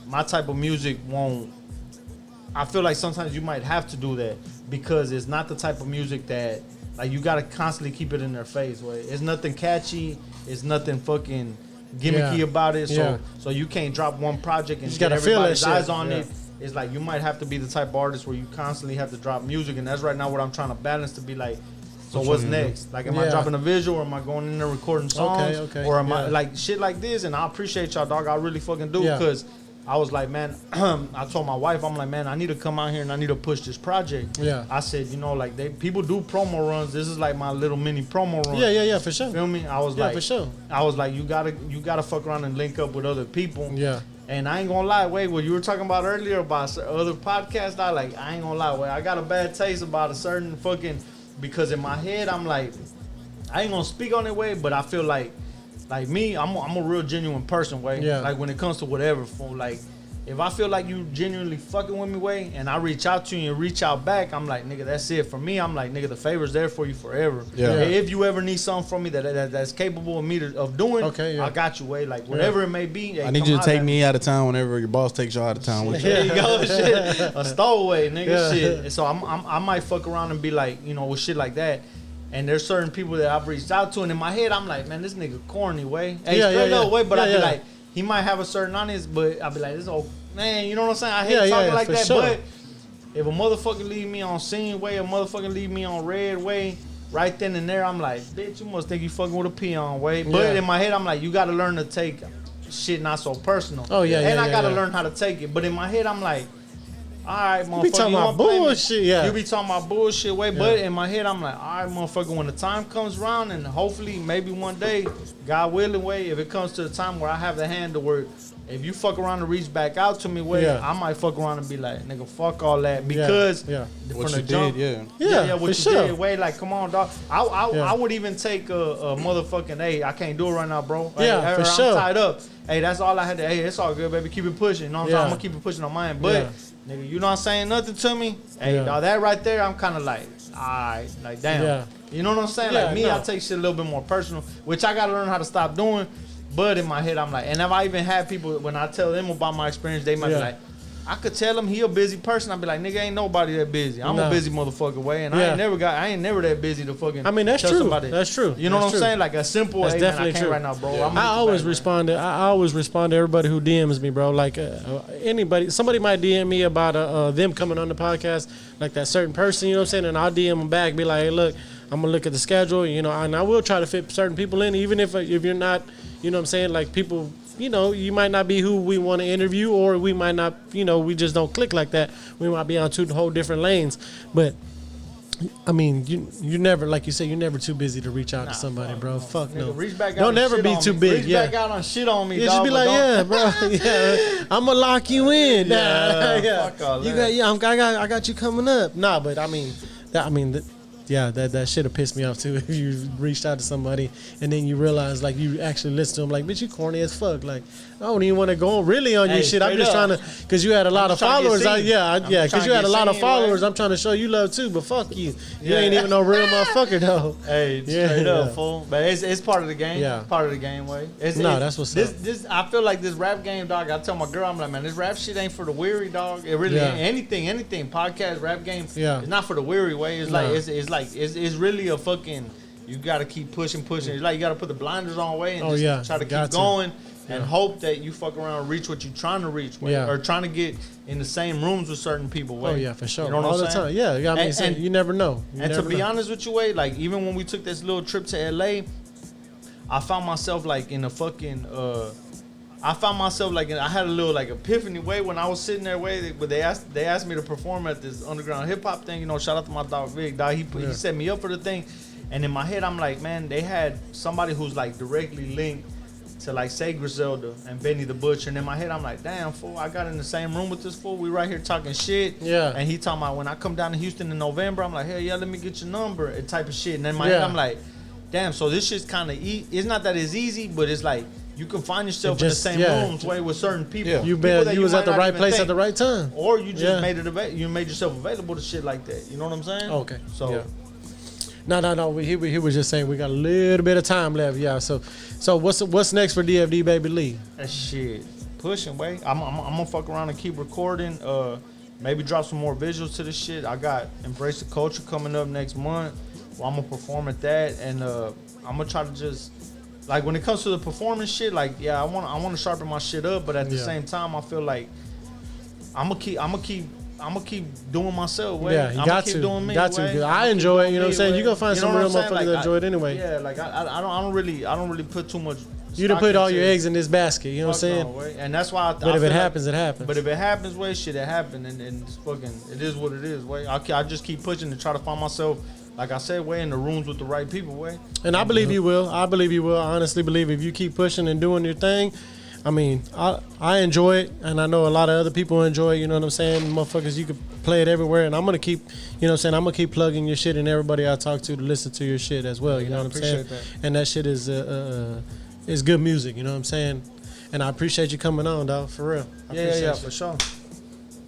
my type of music won't. I feel like sometimes you might have to do that because it's not the type of music that, like, you got to constantly keep it in their face. Right? It's nothing catchy. It's nothing fucking gimmicky about it, so you can't drop one project and get everybody's eyes on it. It's like you might have to be the type of artist where you constantly have to drop music, and that's right now what I'm trying to balance to be like, so what's next? Like, am I dropping a visual, or am I going in there recording songs, or am I like shit like this? And I appreciate y'all, dog. I really fucking do, because I was like, man, I told my wife, I'm like, man, I need to come out here and I need to push this project. I said, you know, like people do promo runs. This is like my little mini promo run. Yeah, for sure. Feel me? I was like, for sure. I was like, you gotta fuck around and link up with other people. And I ain't gonna lie, Wade, what you were talking about earlier about other podcasts, I ain't gonna lie, Wade, I got a bad taste about a certain fucking, because in my head, I'm like, I ain't gonna speak on it, Wade, but I feel like me, I'm a real genuine person, Wade. Like when it comes to whatever, like if I feel like you genuinely fucking with me, Wade, and I reach out to you and reach out back, I'm like, nigga, that's it. For me, I'm like, nigga, the favor's there for you forever. If you ever need something from me that's capable of me of doing, I got you, Wade. Like whatever it may be. Hey, I need you to take me out of town whenever your boss takes you out of town with you. There you go, shit. A stowaway, nigga, shit. And so I might fuck around and be like, you know, with shit like that. And there's certain people that I've reached out to, and in my head, I'm like, man, this nigga corny, Way. Hey, straight up, Way. But I'd be like, he might have a certain audience, but I'd be like, this old man, you know what I'm saying? I hate talking like that, sure. But if a motherfucker leave me on Scene, Way, a motherfucker leave me on Red, Way, right then and there, I'm like, bitch, you must think you fucking with a peon, Way. But in my head, I'm like, you got to learn to take shit not so personal. And I got to learn how to take it. But in my head, I'm like, all right, motherfucker. You be talking about bullshit, You be talking about bullshit, Way. But in my head, I'm like, all right, motherfucker, when the time comes around, and hopefully, maybe one day, God willing, Way, if it comes to the time where I have the hand to work, if you fuck around and reach back out to me, Way, I might fuck around and be like, nigga, fuck all that. Because from what the you jump, did, what you did, Way, like, come on, dog. I would even take a motherfucking, hey, I can't do it right now, bro. Hey, I'm tied up. Hey, that's all I had to, hey, it's all good, baby. Keep it pushing. You know what I'm saying? I'm going to keep it pushing on mine. But, nigga, you not saying nothing to me? Hey, dog, that right there, I'm kind of like, all right, like, damn. You know what I'm saying? Like, me, I take shit a little bit more personal, which I got to learn how to stop doing. But in my head, I'm like, and if I even have people, when I tell them about my experience, they might be like, I could tell him he a busy person. I'd be like, nigga, ain't nobody that busy. I'm a busy motherfucker, way, and I ain't never that busy to fucking. I mean, that's tell true. Somebody. That's true. You know that's what I'm true. saying? Like a simple. That's hey, definitely man, I can't true. right now, bro. Yeah. I always respond to everybody who DMs me, bro. Like anybody, somebody might DM me about them coming on the podcast, like that certain person. You know what I'm saying? And I'll DM them back, be like, hey, look, I'm gonna look at the schedule. You know, and I will try to fit certain people in, even if you're not. You know what I'm saying? Like people. You know, you might not be who we want to interview, or we might not, you know, we just don't click like that. We might be on two whole different lanes. But, I mean, you never, like you said, you're never too busy to reach out to somebody, bro. Fuck no. Reach back out don't never be too big. Reach back out on shit on me, yeah, dog. Just be like, yeah, bro. Yeah, I'm going to lock you in. Yeah, fuck all that. I got you coming up. Nah, but I mean, that should have pissed me off too if you reached out to somebody and then you realize like you actually listen to them like, bitch, you corny as fuck. Like, I don't even want to go really on your shit. I'm just trying to, because you had a lot of followers. Because you had a lot of followers. I'm trying to show you love too, but fuck you. You ain't even no real motherfucker though. Hey, straight up, fool. But it's part of the game. Yeah. Part of the game, way. That's what's up. I feel like this rap game, dog. I tell my girl, I'm like, man, this rap shit ain't for the weary, dog. It really ain't anything. Podcast, rap game. Yeah. It's not for the weary, way. It's like it's really a fucking. You gotta keep pushing. It's like you gotta put the blinders on, way, and try to keep going. And hope that you fuck around and reach what you're trying to reach, or trying to get in the same rooms with certain people. Oh yeah, for sure. You know what I'm saying? Yeah, I mean, you never know. To be honest with you, Wade, like even when we took this little trip to LA, I found myself like in a fucking. I found myself like I had a little like epiphany, way, when I was sitting there, way, but they asked me to perform at this underground hip hop thing. You know, shout out to my dog Vic. Dog, he set me up for the thing, and in my head I'm like, man, they had somebody who's like directly linked to like say Griselda and Benny the Butcher, and in my head I'm like, damn, fool, I got in the same room with this fool. We right here talking shit. Yeah. And he talking about when I come down to Houston in November, I'm like, hell yeah, let me get your number, and type of shit. And in my head I'm like, damn, so this shit's kind of it's not that it's easy, but it's like you can find yourself in the same rooms, way, with certain people. Yeah. You was at the right place at the right time, or you just made yourself available to shit like that. You know what I'm saying? Okay. So. Yeah. No. He was just saying we got a little bit of time left. Yeah. So what's next for DFD Baby Lee? That shit pushing, way. I'm gonna fuck around and keep recording. Maybe drop some more visuals to this shit. I got Embrace the Culture coming up next month. Well, I'm gonna perform at that, and I'm gonna try to just like when it comes to the performance shit. Like, I want to sharpen my shit up, but at the same time, I feel like I'm gonna keep doing myself, way. Yeah, you got to. Doing me, got to. I enjoy it. You know what I'm saying? You're gonna find some real motherfuckers that enjoy it anyway. Yeah, like I don't really put too much. You done put all your eggs in this basket. You know what I'm saying? And that's why. But if it happens, it happens. But if it happens, way, shit, it happened, and it's fucking. It is what it is, way. I just keep pushing to try to find myself. Like I said, way, in the rooms with the right people, way. And I believe you will. I honestly believe if you keep pushing and doing your thing. I mean, I enjoy it, and I know a lot of other people enjoy it, you know what I'm saying? Motherfuckers, you can play it everywhere, and I'm going to keep, you know what I'm saying, I'm going to keep plugging your shit and everybody I talk to listen to your shit as well, you know what I'm saying? That. And that shit is good music, you know what I'm saying? And I appreciate you coming on, dog, for real. Yeah, for sure.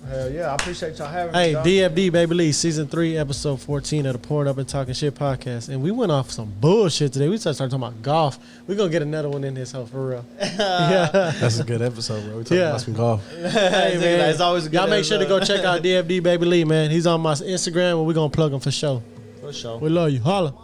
Hell yeah, I appreciate y'all having me. Hey, DFD Baby Lee, season 3, episode 14 of the Poured Up and Talking Shit podcast, and we went off some bullshit today. We started talking about golf. We're gonna get another one in this hoe for real. Yeah, that's a good episode, bro. We talking about some golf. Hey man, it's always a good y'all make sure to go check out DFD Baby Lee, man. He's on my Instagram, and we're gonna plug him for sure. For sure. We love you. Holla.